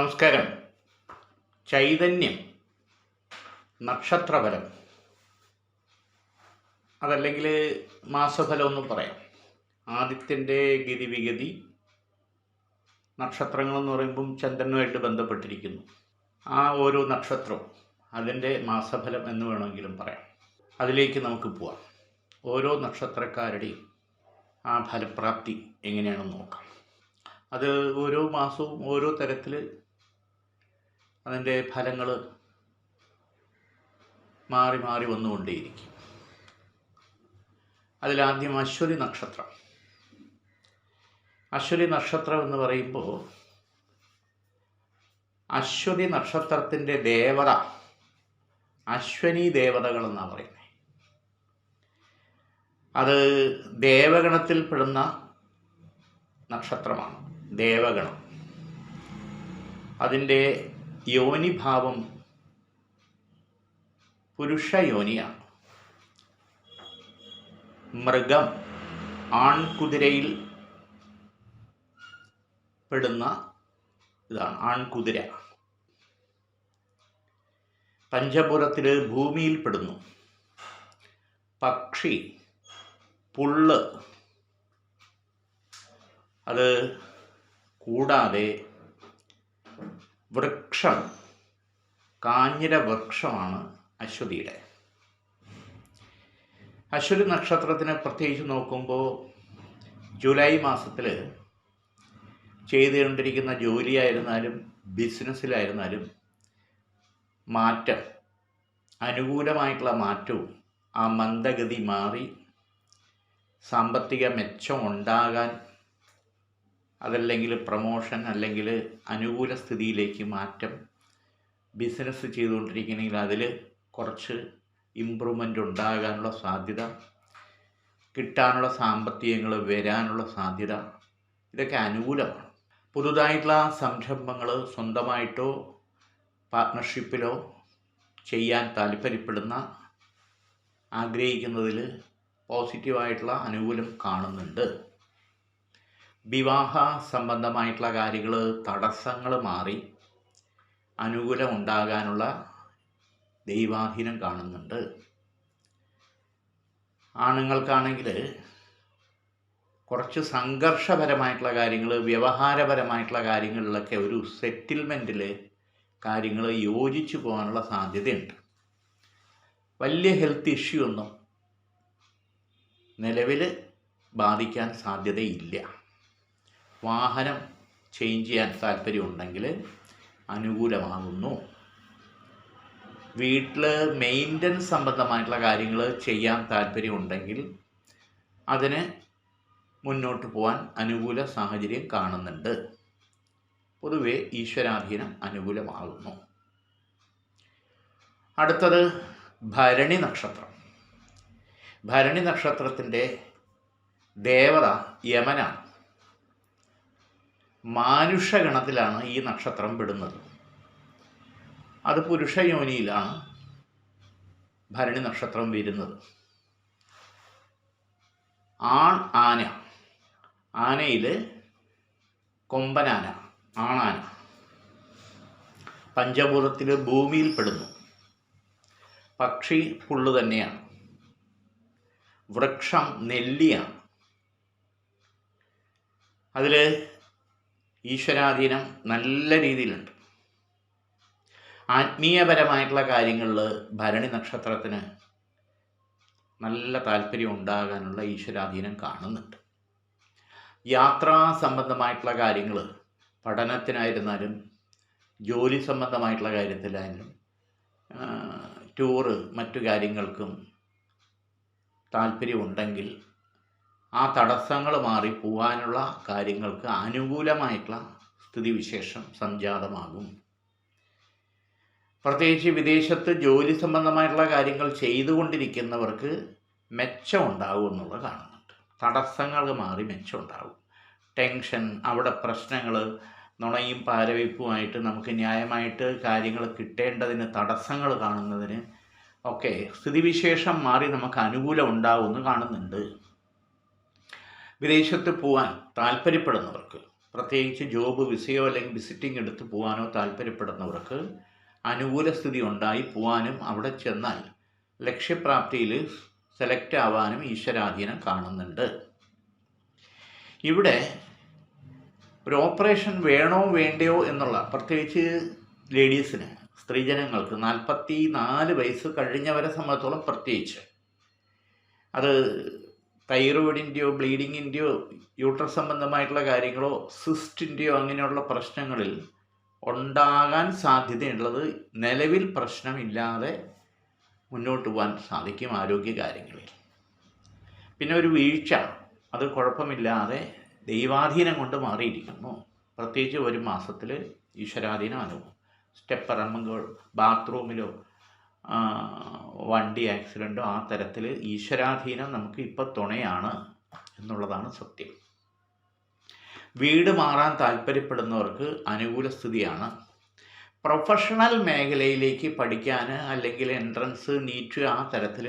നമസ്കാരം. ചൈതന്യം, നക്ഷത്രഫലം, അതല്ലെങ്കിൽ മാസഫലം എന്നും പറയാം. ആദിത്യൻ്റെ ഗതിവിഗതി നക്ഷത്രങ്ങളെന്ന് പറയുമ്പം ചന്ദ്രനുമായിട്ട് ബന്ധപ്പെട്ടിരിക്കുന്നു. ആ ഓരോ നക്ഷത്രവും അതിൻ്റെ മാസഫലം എന്ന് വേണമെങ്കിലും പറയാം. അതിലേക്ക് നമുക്ക് പോവാം. ഓരോ നക്ഷത്രക്കാരുടെയും ആ ഫലപ്രാപ്തി എങ്ങനെയാണെന്ന് നോക്കാം. അത് ഓരോ മാസവും ഓരോ തരത്തിൽ അതിൻ്റെ ഫലങ്ങൾ മാറി മാറി വന്നുകൊണ്ടേയിരിക്കും. അതിലാദ്യം അശ്വതി നക്ഷത്രം. അശ്വതി നക്ഷത്രം എന്ന് പറയുമ്പോൾ അശ്വതി നക്ഷത്രത്തിൻ്റെ ദേവത അശ്വനി ദേവതകളെന്നാണ് പറയുന്നത്. അത് ദേവഗണത്തിൽപ്പെടുന്ന നക്ഷത്രമാണ്. ദേവഗണം. അതിൻ്റെ യോനിഭാവം പുരുഷ യോനിയാണ്. മൃഗം, ആൺകുതിരയിൽ പെടുന്ന ഇതാണ് ആൺകുതിര. പഞ്ചഭൂതത്തിൽ ഭൂമിയിൽ പെടുന്നു. പക്ഷി, പുല്ല്. അത് കൂടാതെ വൃക്ഷം, കാഞ്ഞിര വൃക്ഷമാണ് അശ്വതിയുടെ. അശ്വതി നക്ഷത്രത്തിന് പ്രത്യേകിച്ച് നോക്കുമ്പോൾ ജൂലൈ മാസത്തിൽ ചെയ്തുകൊണ്ടിരിക്കുന്ന ജോലിയായിരുന്നാലും ബിസിനസ്സിലായിരുന്നാലും മാറ്റം, അനുകൂലമായിട്ടുള്ള മാറ്റവും ആ മന്ദഗതി മാറി സാമ്പത്തിക മെച്ചം ഉണ്ടാകാൻ, അതല്ലെങ്കിൽ പ്രമോഷൻ, അല്ലെങ്കിൽ അനുകൂല സ്ഥിതിയിലേക്ക് മാറ്റം, ബിസിനസ് ചെയ്തുകൊണ്ടിരിക്കണമെങ്കിൽ അതിൽ കുറച്ച് ഇമ്പ്രൂവ്മെൻ്റ് ഉണ്ടാകാനുള്ള സാധ്യത, കിട്ടാനുള്ള സാമ്പത്തികങ്ങൾ വരാനുള്ള സാധ്യത, ഇതൊക്കെ അനുകൂലമാണ്. പുതുതായിട്ടുള്ള സംരംഭങ്ങൾ സ്വന്തമായിട്ടോ പാർട്ട്ണർഷിപ്പിലോ ചെയ്യാൻ താല്പര്യപ്പെടുന്ന, ആഗ്രഹിക്കുന്നതിൽ പോസിറ്റീവായിട്ടുള്ള അനുകൂലം കാണുന്നുണ്ട്. വിവാഹ സംബന്ധമായിട്ടുള്ള കാര്യങ്ങൾ, തടസ്സങ്ങൾ മാറി അനുകൂലം ഉണ്ടാകാനുള്ള ദൈവാധീനം കാണുന്നുണ്ട്. ആണുങ്ങൾക്കാണെങ്കിൽ കുറച്ച് സംഘർഷപരമായിട്ടുള്ള കാര്യങ്ങൾ, വ്യവഹാരപരമായിട്ടുള്ള കാര്യങ്ങളിലൊക്കെ ഒരു സെറ്റിൽമെൻറ്റിൽ കാര്യങ്ങൾ യോജിച്ചു പോകാനുള്ള സാധ്യതയുണ്ട്. വലിയ ഹെൽത്ത് ഇഷ്യൂ ഒന്നും നിലവിൽ ബാധിക്കാൻ സാധ്യതയില്ല. വാഹനം ചേഞ്ച് ചെയ്യാൻ താല്പര്യമുണ്ടെങ്കിൽ അനുകൂലമാകുന്നു. വീട്ടിൽ മെയിൻ്റനൻസ് സംബന്ധമായിട്ടുള്ള കാര്യങ്ങൾ ചെയ്യാൻ താല്പര്യമുണ്ടെങ്കിൽ അതിന് മുന്നോട്ട് പോകാൻ അനുകൂല സാഹചര്യം കാണുന്നുണ്ട്. പൊതുവെ ഈശ്വരാധീനം അനുകൂലമാകുന്നു. അടുത്തത് ഭരണി നക്ഷത്രം. ഭരണി നക്ഷത്രത്തിൻ്റെ ദേവത യമനാണ്. മാനുഷഗണത്തിലാണ് ഈ നക്ഷത്രം പെടുന്നത്. അത് പുരുഷയോനിയിലാണ് ഭരണി നക്ഷത്രം വരുന്നത്. ആന, ആനയിൽ കൊമ്പനാന, ആണാന. പഞ്ചഭൂതത്തിൽ ഭൂമിയിൽ പെടുന്നു. പക്ഷി പുല്ല് തന്നെയാണ്. വൃക്ഷം നെല്ലിയാണ്. അതിൽ ഈശ്വരാധീനം നല്ല രീതിയിലുണ്ട്. ആത്മീയപരമായിട്ടുള്ള കാര്യങ്ങളിൽ ഭരണി നക്ഷത്രത്തിന് നല്ല താല്പര്യം ഉണ്ടാകാനുള്ള ഈശ്വരാധീനം കാണുന്നുണ്ട്. യാത്രാ സംബന്ധമായിട്ടുള്ള കാര്യങ്ങൾ, പഠനത്തിനായിരുന്നാലും ജോലി സംബന്ധമായിട്ടുള്ള കാര്യത്തിലായാലും ടൂറ്, മറ്റു കാര്യങ്ങൾക്കും താല്പര്യമുണ്ടെങ്കിൽ ആ തടസ്സങ്ങൾ മാറി പോകാനുള്ള കാര്യങ്ങൾക്ക് അനുകൂലമായിട്ടുള്ള സ്ഥിതിവിശേഷം സംജാതമാകും. പ്രത്യേകിച്ച് വിദേശത്ത് ജോലി സംബന്ധമായിട്ടുള്ള കാര്യങ്ങൾ ചെയ്തുകൊണ്ടിരിക്കുന്നവർക്ക് മെച്ചം ഉണ്ടാകും എന്നുള്ളത് കാണുന്നുണ്ട്. തടസ്സങ്ങൾ മാറി മെച്ചം ഉണ്ടാകും. ടെൻഷൻ, അവിടെ പ്രശ്നങ്ങൾ, നുണയും പാരവയ്പ്പുമായിട്ട് നമുക്ക് ന്യായമായിട്ട് കാര്യങ്ങൾ കിട്ടേണ്ടതിന് തടസ്സങ്ങൾ കാണുന്നതിന് ഒക്കെ സ്ഥിതിവിശേഷം മാറി നമുക്ക് അനുകൂലം ഉണ്ടാകുമെന്ന് കാണുന്നുണ്ട്. വിദേശത്ത് പോകാൻ താല്പര്യപ്പെടുന്നവർക്ക് പ്രത്യേകിച്ച് ജോബ് വിസയോ അല്ലെങ്കിൽ വിസിറ്റിംഗ് എടുത്ത് പോകാനോ താല്പര്യപ്പെടുന്നവർക്ക് അനുകൂല സ്ഥിതി ഉണ്ടായി പോകാനും അവിടെ ചെന്നാൽ ലക്ഷ്യപ്രാപ്തിയിൽ സെലക്ട് ആവാനും ഈശ്വരാധീനം കാണുന്നുണ്ട്. ഇവിടെ ഒരു ഓപ്പറേഷൻ വേണോ വേണ്ടയോ എന്നുള്ള, പ്രത്യേകിച്ച് ലേഡീസിന്, സ്ത്രീജനങ്ങൾക്ക് 44 വയസ്സ് കഴിഞ്ഞവരെ സംബന്ധിച്ചോളം പ്രത്യേകിച്ച്, അത് തൈറോയിഡിൻ്റെയോ ബ്ലീഡിങ്ങിൻ്റെയോ യൂട്രസ് സംബന്ധമായിട്ടുള്ള കാര്യങ്ങളോ സിസ്റ്റിൻ്റെയോ അങ്ങനെയുള്ള പ്രശ്നങ്ങളിൽ ഉണ്ടാകാൻ സാധ്യതയുള്ളത് നിലവിൽ പ്രശ്നമില്ലാതെ മുന്നോട്ട് പോകാൻ സാധിക്കും ആരോഗ്യകാര്യങ്ങളിൽ. പിന്നെ ഒരു വീഴ്ച, അത് കുഴപ്പമില്ലാതെ ദൈവാധീനം കൊണ്ട് മാറിയിരിക്കുന്നു. പ്രത്യേകിച്ച് ഒരു മാസത്തിൽ ഈശ്വരാധീനം അനുഭവം. സ്റ്റെപ്പ് ഇറങ്ങുമ്പോൾ ബാത്റൂമിലോ വണ്ടി ആക്സിഡൻറ്റോ ആ തരത്തിൽ ഈശ്വരാധീനം നമുക്ക് ഇപ്പോൾ തുണയാണ് എന്നുള്ളതാണ് സത്യം. വീട് മാറാൻ താല്പര്യപ്പെടുന്നവർക്ക് അനുകൂല സ്ഥിതിയാണ്. പ്രൊഫഷണൽ മേഖലയിലേക്ക് പഠിക്കാൻ അല്ലെങ്കിൽ എൻട്രൻസ്, നീറ്റ് ആ തരത്തിൽ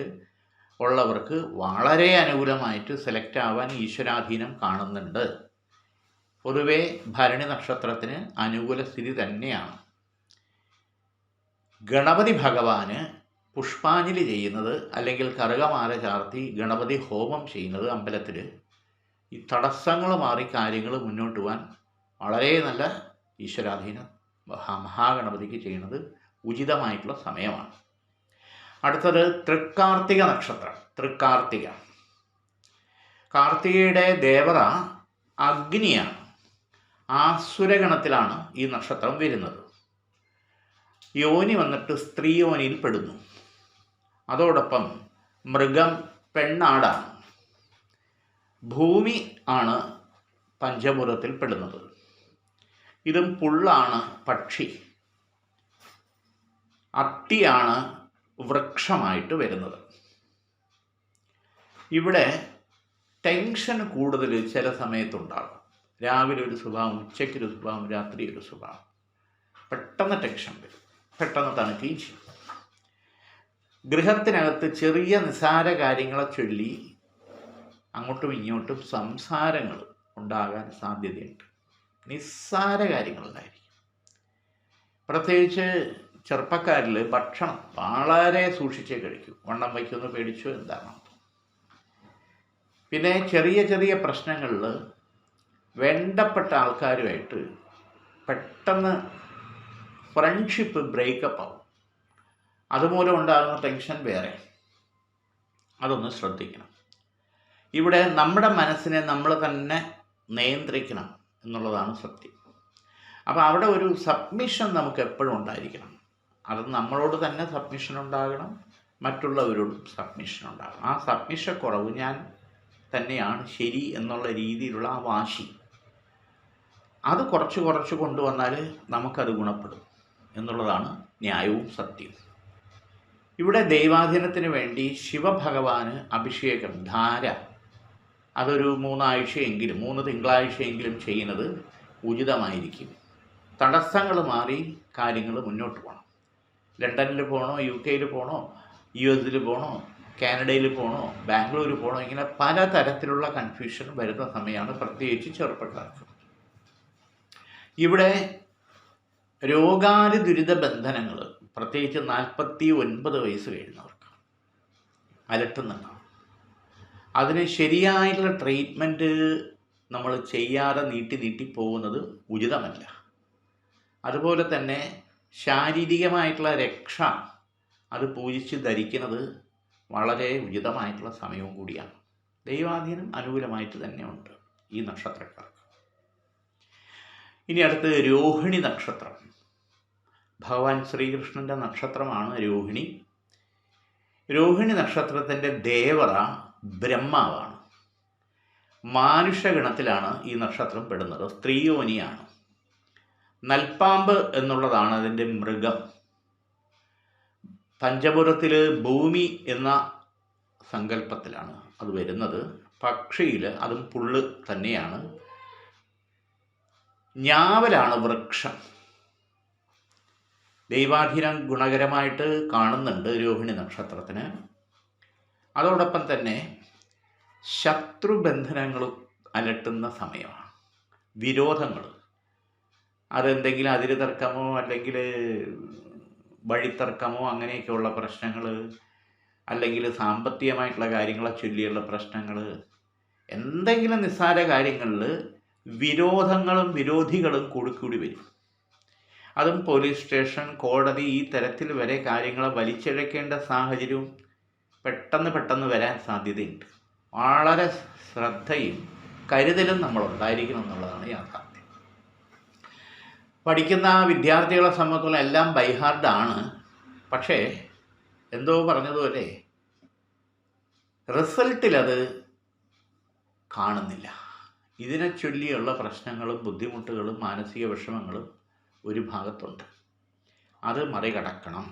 ഉള്ളവർക്ക് വളരെ അനുകൂലമായിട്ട് സെലക്ട് ആവാൻ ഈശ്വരാധീനം കാണുന്നുണ്ട്. പൊതുവെ ഭരണി നക്ഷത്രത്തിന് അനുകൂല സ്ഥിതി തന്നെയാണ്. ഗണപതി ഭഗവാന് പുഷ്പാഞ്ജലി ചെയ്യുന്നത് അല്ലെങ്കിൽ കറുകമാല ചാർത്തി ഗണപതി ഹോമം ചെയ്യുന്നത് അമ്പലത്തിൽ ഈ തടസ്സങ്ങൾ മാറി കാര്യങ്ങൾ മുന്നോട്ട് പോകാൻ വളരെ നല്ല ഈശ്വരാധീനം മഹാഗണപതിക്ക് ചെയ്യുന്നത് ഉചിതമായിട്ടുള്ള സമയമാണ്. അടുത്തത് തൃക്കാർത്തിക നക്ഷത്രം. തൃക്കാർത്തിക, കാർത്തികയുടെ ദേവത അഗ്നിയാണ്. ആസുരഗണത്തിലാണ് ഈ നക്ഷത്രം വരുന്നത്. യോനി വന്നിട്ട് സ്ത്രീ യോനിയിൽ പെടുന്നു. അതോടൊപ്പം മൃഗം പെണ്ണാടാണ്. ഭൂമി ആണ് പഞ്ചഭൂതത്തിൽ പെടുന്നത്. ഇതും പുള്ളാണ് പക്ഷി. അത്തിയാണ് വൃക്ഷമായിട്ട് വരുന്നത്. ഇവിടെ ടെൻഷൻ കൂടുതൽ ചില സമയത്തുണ്ടാകും. രാവിലെ ഒരു സ്വഭാവം, ഉച്ചയ്ക്കൊരു സ്വഭാവം, രാത്രി ഒരു സ്വഭാവം. പെട്ടെന്ന് ടെൻഷൻ വരും, പെട്ടെന്ന് തണുക്കുകയും ചെയ്യും. ഗൃഹത്തിനകത്ത് ചെറിയ നിസ്സാര കാര്യങ്ങളെ ചൊല്ലി അങ്ങോട്ടും ഇങ്ങോട്ടും സംസാരങ്ങൾ ഉണ്ടാകാൻ സാധ്യതയുണ്ട്. നിസ്സാര കാര്യങ്ങളുണ്ടായിരിക്കും. പ്രത്യേകിച്ച് ചെറുപ്പക്കാരിൽ ഭക്ഷണം വളരെ സൂക്ഷിച്ചേ കഴിക്കും. വണ്ണം വയ്ക്കുമെന്ന് പേടിച്ചോ എന്താണ്. പിന്നെ ചെറിയ ചെറിയ പ്രശ്നങ്ങളിൽ വേണ്ടപ്പെട്ട ആൾക്കാരുമായിട്ട് പെട്ടെന്ന് ഫ്രണ്ട്ഷിപ്പ് ബ്രേക്കപ്പ് ആവും. അതുമൂലം ഉണ്ടാകുന്ന ടെൻഷൻ വേറെ. അതൊന്ന് ശ്രദ്ധിക്കണം. ഇവിടെ നമ്മുടെ മനസ്സിനെ നമ്മൾ തന്നെ നിയന്ത്രിക്കണം എന്നുള്ളതാണ് സത്യം. അപ്പോൾ അവിടെ ഒരു സബ്മിഷൻ നമുക്ക് എപ്പോഴും ഉണ്ടായിരിക്കണം. അത് നമ്മളോട് തന്നെ സബ്മിഷൻ ഉണ്ടാകണം, മറ്റുള്ളവരോടും സബ്മിഷൻ ഉണ്ടാകണം. ആ സബ്മിഷൻ കുറവ്, ഞാൻ തന്നെയാണ് ശരി എന്നുള്ള രീതിയിലുള്ള ആ വാശി, അത് കുറച്ച് കുറച്ച് കൊണ്ടുവന്നാൽ നമുക്കത് ഗുണപ്പെടും എന്നുള്ളതാണ് ന്യായവും സത്യവും. ഇവിടെ ദൈവാധീനത്തിന് വേണ്ടി ശിവഭഗവാന് അഭിഷേകം, ധാര, അതൊരു 3 ആഴ്ചയെങ്കിലും 3 തിങ്കളാഴ്ചയെങ്കിലും ചെയ്യുന്നത് ഉചിതമായിരിക്കും. തടസ്സങ്ങൾ മാറി കാര്യങ്ങൾ മുന്നോട്ട് പോകണം. ലണ്ടനിൽ പോകണോ, UK പോകണോ, US പോകണോ, കാനഡയിൽ പോകണോ, ബാംഗ്ലൂർ പോകണോ, ഇങ്ങനെ പലതരത്തിലുള്ള കൺഫ്യൂഷൻ വരുന്ന സമയമാണ്, പ്രത്യേകിച്ച് ചെറുപ്പക്കാർക്ക്. ഇവിടെ രോഗാതി ദുരിത ബന്ധനങ്ങൾ, പ്രത്യേകിച്ച് 49 വയസ്സ് കഴിഞ്ഞവർക്ക് അലട്ടുന്നുണ്ടാവും. അതിന് ശരിയായിട്ടുള്ള ട്രീറ്റ്മെൻറ്റ് നമ്മൾ ചെയ്യാതെ നീട്ടി പോകുന്നത് ഉചിതമല്ല. അതുപോലെ തന്നെ ശാരീരികമായിട്ടുള്ള രക്ഷ അത് പൂജിച്ച് ധരിക്കുന്നത് വളരെ ഉചിതമായിട്ടുള്ള സമയവും കൂടിയാണ്. ദൈവാധീനം അനുകൂലമായിട്ട് തന്നെ ഉണ്ട് ഈ നക്ഷത്രക്കാർക്ക്. ഇനി അടുത്ത് രോഹിണി നക്ഷത്രം. ഭഗവാൻ ശ്രീകൃഷ്ണൻ്റെ നക്ഷത്രമാണ് രോഹിണി. രോഹിണി നക്ഷത്രത്തിൻ്റെ ദേവത ബ്രഹ്മാവാണ്. മാനുഷഗണത്തിലാണ് ഈ നക്ഷത്രം പെടുന്നത്. സ്ത്രീയോനിയാണ്. നൽപ്പാമ്പ് എന്നുള്ളതാണ് അതിൻ്റെ മൃഗം. പഞ്ചഭൂതത്തിൽ ഭൂമി എന്ന സങ്കല്പത്തിലാണ് അത് വരുന്നത്. പക്ഷിയിൽ അതും പുല്ല് തന്നെയാണ്. ഞാവലാണ് വൃക്ഷം. ദൈവാധീനം ഗുണകരമായിട്ട് കാണുന്നുണ്ട് രോഹിണി നക്ഷത്രത്തിന്. അതോടൊപ്പം തന്നെ ശത്രുബന്ധനങ്ങൾ അലട്ടുന്ന സമയമാണ്. വിരോധങ്ങൾ, അതെന്തെങ്കിലും അതിര് തർക്കമോ അല്ലെങ്കിൽ വഴിത്തർക്കമോ അങ്ങനെയൊക്കെയുള്ള പ്രശ്നങ്ങൾ, അല്ലെങ്കിൽ സാമ്പത്തികമായിട്ടുള്ള കാര്യങ്ങളെ ചൊല്ലിയുള്ള പ്രശ്നങ്ങൾ, എന്തെങ്കിലും നിസ്സാര കാര്യങ്ങളിൽ വിരോധങ്ങളും വിരോധികളും കൂടിക്കൂടി വരും. അതും പോലീസ് സ്റ്റേഷൻ, കോടതി, ഈ തരത്തിൽ വരെ കാര്യങ്ങളെ വലിച്ചിഴക്കേണ്ട സാഹചര്യവും പെട്ടെന്ന് വരാൻ സാധ്യതയുണ്ട്. വളരെ ശ്രദ്ധയും കരുതലും നമ്മളുണ്ടായിരിക്കണം എന്നുള്ളതാണ് യാഥാർത്ഥ്യം. പഠിക്കുന്ന വിദ്യാർത്ഥികളെ സംബന്ധിച്ചുള്ള എല്ലാം ബൈഹാർഡാണ്. പക്ഷേ എന്തോ പറഞ്ഞതുപോലെ റിസൾട്ടിലത് കാണുന്നില്ല. ഇതിനെ ചൊല്ലിയുള്ള പ്രശ്നങ്ങളും ബുദ്ധിമുട്ടുകളും മാനസിക വിഷമങ്ങളും ഒരു ഭാഗത്തുണ്ട്. അത് മറികടക്കണം.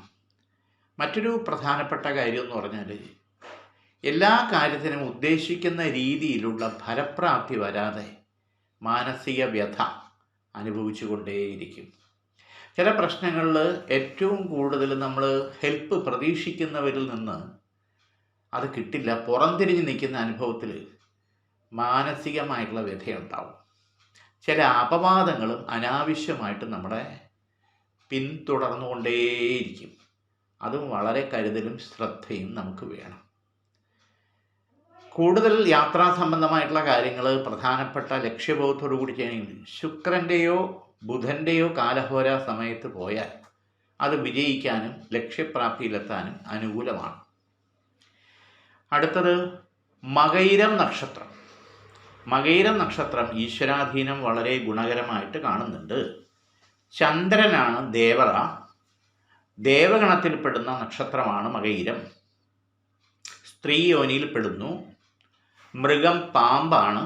മറ്റൊരു പ്രധാനപ്പെട്ട കാര്യം എന്ന് പറഞ്ഞാൽ, എല്ലാ കാര്യത്തിനും ഉദ്ദേശിക്കുന്ന രീതിയിലുള്ള ഫലപ്രാപ്തി വരാതെ മാനസിക വ്യഥ അനുഭവിച്ചു കൊണ്ടേയിരിക്കും. ചില പ്രശ്നങ്ങളിൽ ഏറ്റവും കൂടുതൽ നമ്മൾ ഹെൽപ്പ് പ്രതീക്ഷിക്കുന്നവരിൽ നിന്ന് അത് കിട്ടില്ല. പുറംതിരിഞ്ഞ് നിൽക്കുന്ന അനുഭവത്തിൽ മാനസികമായിട്ടുള്ള വ്യഥയുണ്ടാവും. ചില അപവാദങ്ങളും അനാവശ്യമായിട്ട് നമ്മളെ പിന്തുടർന്നുകൊണ്ടേയിരിക്കും. അതും വളരെ കരുതലും ശ്രദ്ധയും നമുക്ക് വേണം. കൂടുതൽ യാത്രാ സംബന്ധമായിട്ടുള്ള കാര്യങ്ങൾ പ്രധാനപ്പെട്ട ലക്ഷ്യബോധത്തോടു കൂടി ചെയ്യണമെങ്കിൽ ശുക്രൻ്റെയോ ബുധൻ്റെയോ കാലഹോര സമയത്ത് പോയാൽ അത് വിജയിക്കാനും ലക്ഷ്യപ്രാപ്തിയിലെത്താനും അനുകൂലമാണ്. അടുത്തത് മകയിരം നക്ഷത്രം. മകയിരം നക്ഷത്രം ഈശ്വരാധീനം വളരെ ഗുണകരമായിട്ട് കാണുന്നുണ്ട്. ചന്ദ്രനാണ് ദേവത. ദേവഗണത്തിൽപ്പെടുന്ന നക്ഷത്രമാണ് മകയിരം. സ്ത്രീ യോനിയിൽ പെടുന്നു. മൃഗം പാമ്പാണ്.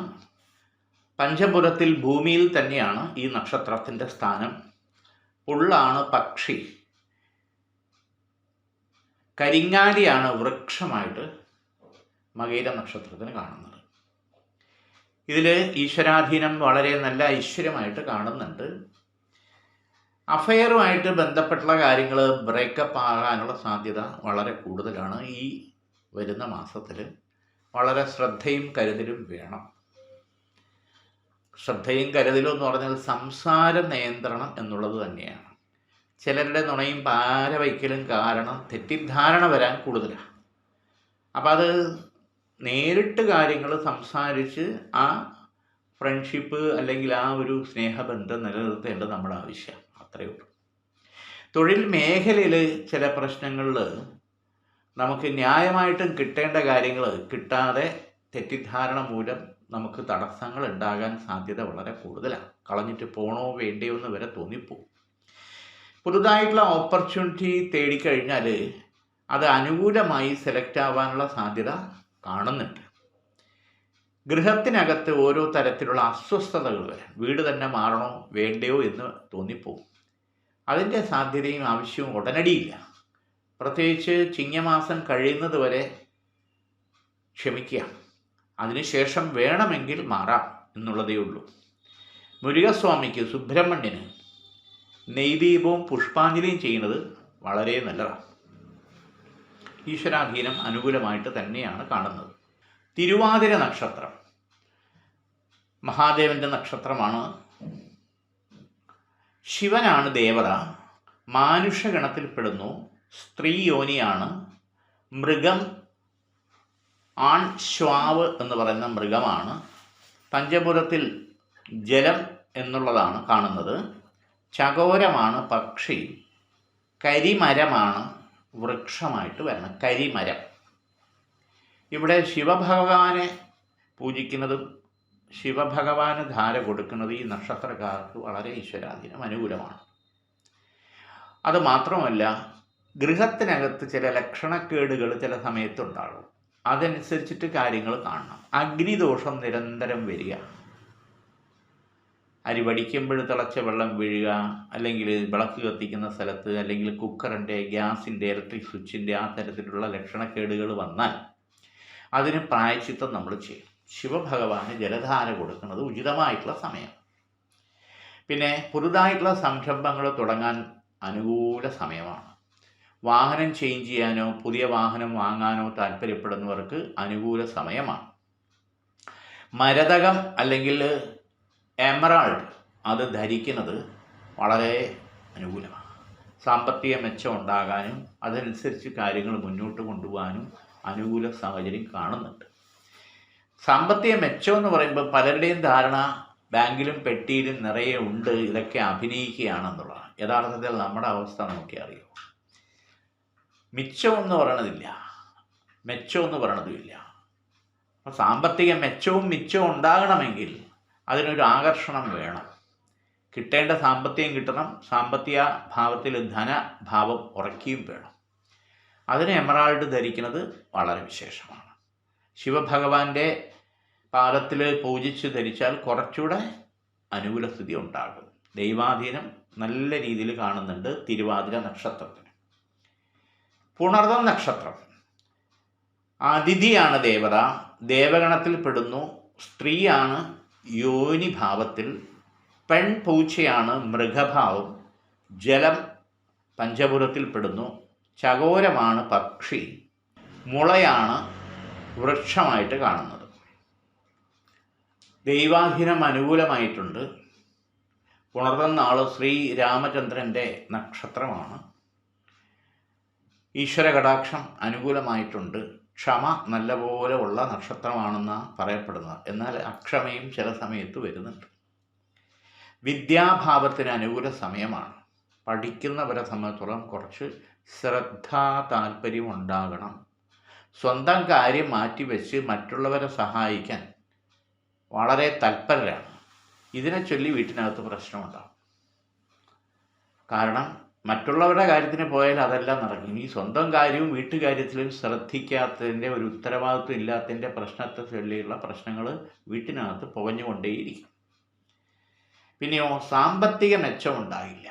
പഞ്ചഭൂതത്തിൽ ഭൂമിയിൽ തന്നെയാണ് ഈ നക്ഷത്രത്തിൻ്റെ സ്ഥാനം. പുള്ളാണ് പക്ഷി. കരിങ്ങാലിയാണ് വൃക്ഷമായിട്ട് മകയിര നക്ഷത്രത്തിന് കാണുന്നത്. ഇതിൽ ഈശ്വരാധീനം വളരെ നല്ല ഐശ്വര്യമായിട്ട് കാണുന്നുണ്ട്. അഫയറുമായിട്ട് ബന്ധപ്പെട്ടുള്ള കാര്യങ്ങൾ ബ്രേക്കപ്പ് ആകാനുള്ള സാധ്യത വളരെ കൂടുതലാണ്. ഈ വരുന്ന മാസത്തിൽ വളരെ ശ്രദ്ധയും കരുതലും വേണം. ശ്രദ്ധയും കരുതലും എന്ന് പറഞ്ഞാൽ സംസാര നിയന്ത്രണം എന്നുള്ളത് തന്നെയാണ്. ചിലരുടെ നുണയും പാരവയ്ക്കലും കാരണം തെറ്റിദ്ധാരണ വരാൻ കൂടുതലാണ്. അപ്പം അത് നേരിട്ട് കാര്യങ്ങൾ സംസാരിച്ച് ആ ഫ്രണ്ട്ഷിപ്പ് അല്ലെങ്കിൽ ആ ഒരു സ്നേഹബന്ധം നിലനിർത്തേണ്ടത് നമ്മുടെ ആവശ്യം. അത്രയേ ഉള്ളൂ. തൊഴിൽ മേഖലയിൽ ചില പ്രശ്നങ്ങളിൽ നമുക്ക് ന്യായമായിട്ടും കിട്ടേണ്ട കാര്യങ്ങൾ കിട്ടാതെ തെറ്റിദ്ധാരണ മൂലം നമുക്ക് തടസ്സങ്ങൾ ഉണ്ടാകാൻ സാധ്യത വളരെ കൂടുതലാണ്. കളഞ്ഞിട്ട് പോണോ വേണ്ടയോ എന്ന് വരെ തോന്നിപ്പോവും. പുതുതായിട്ടുള്ള ഓപ്പർച്യൂണിറ്റി തേടിക്കഴിഞ്ഞാൽ അത് അനുകൂലമായി സെലക്ട് ആവാനുള്ള സാധ്യത കാണുന്നുണ്ട്. ഗൃഹത്തിനകത്ത് ഓരോ തരത്തിലുള്ള അസ്വസ്ഥതകൾ വരാം. വീട് തന്നെ മാറണോ വേണ്ടയോ എന്ന് തോന്നിപ്പോവും. അതിൻ്റെ സാധ്യതയും ആവശ്യവും ഉടനടിയില്ല. പ്രത്യേകിച്ച് ചിങ്ങമാസം കഴിയുന്നത് വരെ ക്ഷമിക്കുക. അതിനുശേഷം വേണമെങ്കിൽ മാറാം എന്നുള്ളതേ ഉള്ളൂ. മുരുകസ്വാമിക്ക്, സുബ്രഹ്മണ്യന് നെയ്ദീപവും പുഷ്പാഞ്ജലിയും ചെയ്യുന്നത് വളരെ നല്ലതാണ്. ഈശ്വരാധീനം അനുകൂലമായിട്ട് തന്നെയാണ് കാണുന്നത്. തിരുവാതിര നക്ഷത്രം മഹാദേവൻ്റെ നക്ഷത്രമാണ്. ശിവനാണ് ദേവത. മാനുഷഗണത്തിൽപ്പെടുന്നു. സ്ത്രീ യോനിയാണ്. മൃഗം ആൺ ശ്വാവ് എന്ന് പറയുന്ന മൃഗമാണ്. പഞ്ചഭൂതത്തിൽ ജലം എന്നുള്ളതാണ് കാണുന്നത്. ചകോരമാണ് പക്ഷി. കരിമരമാണ് വൃക്ഷമായിട്ട് വരണം. കരിമരം. ഇവിടെ ശിവഭഗവാനെ പൂജിക്കുന്നതും ശിവഭഗവാന് ധാര കൊടുക്കുന്നത് ഈ നക്ഷത്രക്കാർക്ക് വളരെ ഈശ്വരാധീനം അനുകൂലമാണ്. അത് മാത്രമല്ല, ഗൃഹത്തിനകത്ത് ചില ലക്ഷണക്കേടുകൾ ചില സമയത്തുണ്ടാകും. അതനുസരിച്ചിട്ട് കാര്യങ്ങൾ കാണണം. അഗ്നിദോഷം നിരന്തരം വരിക, അരി വടിക്കുമ്പോൾ തിളച്ച വെള്ളം വീഴുക, അല്ലെങ്കിൽ വിളക്ക് കത്തിക്കുന്ന സ്ഥലത്ത്, അല്ലെങ്കിൽ കുക്കറിൻ്റെ, ഗ്യാസിൻ്റെ, ഇലക്ട്രിക് സ്വിച്ചിൻ്റെ ആ തരത്തിലുള്ള ലക്ഷണക്കേടുകൾ വന്നാൽ അതിന് പ്രായശ്ചിത്തം നമ്മൾ ചെയ്യും. ശിവഭഗവാന് ജലധാര കൊടുക്കുന്നത് ഉചിതമായിട്ടുള്ള സമയം. പിന്നെ പുതുതായിട്ടുള്ള സംരംഭങ്ങൾ തുടങ്ങാൻ അനുകൂല സമയമാണ്. വാഹനം ചേഞ്ച് ചെയ്യാനോ പുതിയ വാഹനം വാങ്ങാനോ താല്പര്യപ്പെടുന്നവർക്ക് അനുകൂല സമയമാണ്. മരതകം അല്ലെങ്കിൽ എമറാൾഡ് അത് ധരിക്കുന്നത് വളരെ അനുകൂലമാണ്. സാമ്പത്തിക മെച്ചം ഉണ്ടാകാനും അതനുസരിച്ച് കാര്യങ്ങൾ മുന്നോട്ട് കൊണ്ടുപോകാനും അനുകൂല സാഹചര്യം കാണുന്നുണ്ട്. സാമ്പത്തിക മെച്ചം എന്ന് പറയുമ്പോൾ പലരുടെയും ധാരണ ബാങ്കിലും പെട്ടിയിലും നിറയെ ഉണ്ട്, ഇതൊക്കെ അഭിനയിക്കുകയാണെന്നുള്ളതാണ്. യഥാർത്ഥത്തിൽ നമ്മുടെ അവസ്ഥ നമുക്ക് അറിയാം. മിച്ചമെന്ന് പറയണതില്ല, മെച്ചമെന്ന് പറയണതുമില്ല. അപ്പോൾ സാമ്പത്തിക മെച്ചവും മിച്ചവും ഉണ്ടാകണമെങ്കിൽ അതിനൊരു ആകർഷണം വേണം. കിട്ടേണ്ട സാമ്പത്തികം കിട്ടണം, സാമ്പത്തിക ഭാവത്തിൽ ധനഭാവം ഉറക്കുകയും വേണം. അതിന് എമറാൾഡ് ധരിക്കുന്നത് വളരെ വിശേഷമാണ്. ശിവഭഗവാന്റെ പാദത്തിൽ പൂജിച്ച് ധരിച്ചാൽ കുറച്ചുകൂടെ അനുകൂല സ്ഥിതി ഉണ്ടാകും. ദൈവാധീനം നല്ല രീതിയിൽ കാണുന്നുണ്ട് തിരുവാതിര നക്ഷത്രത്തിന്. പുണർതം നക്ഷത്രം, അതിഥിയാണ് ദേവത, ദേവഗണത്തിൽ പെടുന്നു. സ്ത്രീയാണ് യോനി ഭാവത്തിൽ, പെൺപൂച്ചയാണ് മൃഗഭാവം, ജലം പഞ്ചഭൂതത്തിൽ പെടുന്നു. ചകോരമാണ് പക്ഷി, മുളയാണ് വൃക്ഷമായിട്ട് കാണുന്നത്. ദൈവാധീനം അനുകൂലമായിട്ടുണ്ട്. പുണർതം നാൾ ശ്രീ രാമചന്ദ്രൻ്റെ നക്ഷത്രമാണ്. ഈശ്വര കടാക്ഷം അനുകൂലമായിട്ടുണ്ട്. ക്ഷമ നല്ലപോലെ ഉള്ള നക്ഷത്രമാണെന്നാണ് പറയപ്പെടുന്നത്. എന്നാൽ അക്ഷമയും ചില സമയത്ത് വരുന്നുണ്ട്. വിദ്യാഭാവത്തിന് അനുകൂല സമയമാണ്. പഠിക്കുന്നവരെ സംബന്ധിച്ചോളം കുറച്ച് ശ്രദ്ധാ താല്പര്യം ഉണ്ടാകണം. സ്വന്തം കാര്യം മാറ്റിവെച്ച് മറ്റുള്ളവരെ സഹായിക്കാൻ വളരെ തൽപരരാണ്. ഇതിനെ ചൊല്ലി വീട്ടിനകത്ത് പ്രശ്നമുണ്ടാകും. കാരണം മറ്റുള്ളവരുടെ കാര്യത്തിന് പോയാൽ അതെല്ലാം നടക്കും. ഈ സ്വന്തം കാര്യവും വീട്ടുകാര്യത്തിലും ശ്രദ്ധിക്കാത്തതിൻ്റെ, ഒരു ഉത്തരവാദിത്വം ഇല്ലാത്തതിൻ്റെ പ്രശ്നത്തെ ചൊല്ലിയുള്ള പ്രശ്നങ്ങൾ വീട്ടിനകത്ത് പുകഞ്ഞുകൊണ്ടേയിരിക്കും. പിന്നെയോ സാമ്പത്തിക മെച്ചമുണ്ടാകില്ല.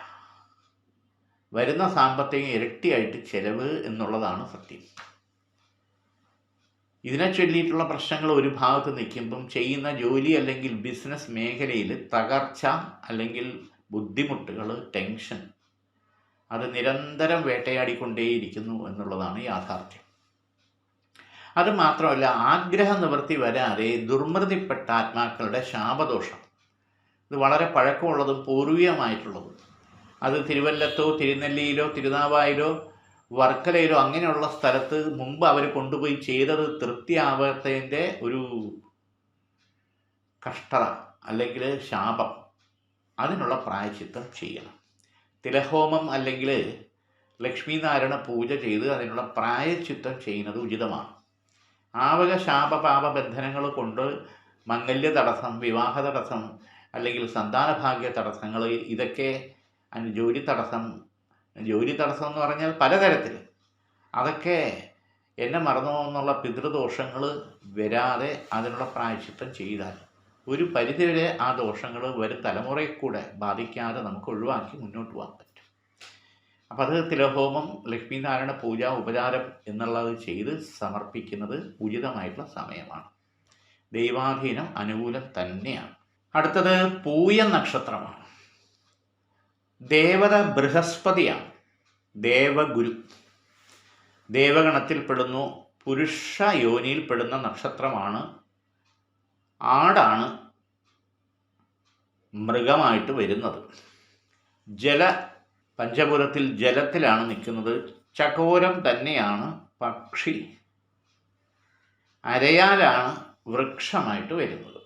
വരുന്ന സാമ്പത്തികം ഇരട്ടിയായിട്ട് ചെലവ് എന്നുള്ളതാണ് സത്യം. ഇതിനെ ചൊല്ലിയിട്ടുള്ള പ്രശ്നങ്ങൾ ഒരു ഭാഗത്ത് നിൽക്കുമ്പം ചെയ്യുന്ന ജോലി അല്ലെങ്കിൽ ബിസിനസ് മേഖലയിൽ തകർച്ച അല്ലെങ്കിൽ ബുദ്ധിമുട്ടുകൾ, ടെൻഷൻ അത് നിരന്തരം വേട്ടയാടിക്കൊണ്ടേയിരിക്കുന്നു എന്നുള്ളതാണ് യാഥാർത്ഥ്യം. അതുമാത്രമല്ല, ആഗ്രഹ നിവൃത്തി വരാതെ ദുർമൃതിപ്പെട്ട ആത്മാക്കളുടെ ശാപദോഷം ഇത് വളരെ പഴക്കമുള്ളതും പൂർവീയമായിട്ടുള്ളതും. അത് തിരുവല്ലത്തോ തിരുനെല്ലിയിലോ തിരുനാവായിലോ വർക്കലയിലോ അങ്ങനെയുള്ള സ്ഥലത്ത് മുമ്പ് അവർ കൊണ്ടുപോയി ചെയ്തത് തൃപ്തിയാവാത്തതിൻ്റെ ഒരു കഷ്ടത അല്ലെങ്കിൽ ശാപം, അതിനുള്ള പ്രായശ്ചിത്തം ചെയ്യണം. തിലഹോമം അല്ലെങ്കിൽ ലക്ഷ്മീനാരായണ പൂജ ചെയ്ത് അതിനുള്ള പ്രായശ്ചിത്തം ചെയ്യുന്നത് ഉചിതമാണ്. ആവക ശാപപാപ ബന്ധനങ്ങൾ കൊണ്ട് മംഗല്യ തടസ്സം, വിവാഹ തടസ്സം അല്ലെങ്കിൽ സന്താനഭാഗ്യ തടസ്സങ്ങൾ, ഇതൊക്കെ ജോലി തടസ്സം എന്ന് പറഞ്ഞാൽ പലതരത്തിൽ, അതൊക്കെ എന്നെ മറന്നു എന്നുള്ള പിതൃദോഷങ്ങൾ വരാതെ അതിനുള്ള പ്രായശ്ചിത്തം ചെയ്താൽ ഒരു പരിധിവരെ ആ ദോഷങ്ങൾ വരും തലമുറയിൽ കൂടെ ബാധിക്കാതെ നമുക്ക് ഒഴിവാക്കി മുന്നോട്ട് പോകാൻ പറ്റും. അപ്പം അത് തിലഹോമം, ലക്ഷ്മീനാരായണ പൂജ, ഉപചാരം എന്നുള്ളത് ചെയ്ത് സമർപ്പിക്കുന്നത് ഉചിതമായിട്ടുള്ള സമയമാണ്. ദൈവാധീനം അനുകൂലം തന്നെയാണ്. അടുത്തത് പൂയം നക്ഷത്രമാണ്. ദേവത ബൃഹസ്പതിയാണ്, ദേവഗുരു. ദേവഗണത്തിൽപ്പെടുന്നു. പുരുഷ യോനിയിൽപ്പെടുന്ന നക്ഷത്രമാണ്. ആടാണ് മൃഗമായിട്ട് വരുന്നത്. പഞ്ചഭൂതത്തിൽ ജലത്തിലാണ് നിൽക്കുന്നത്. ചകോരം തന്നെയാണ് പക്ഷി. അരയാലാണ് വൃക്ഷമായിട്ട് വരുന്നത്.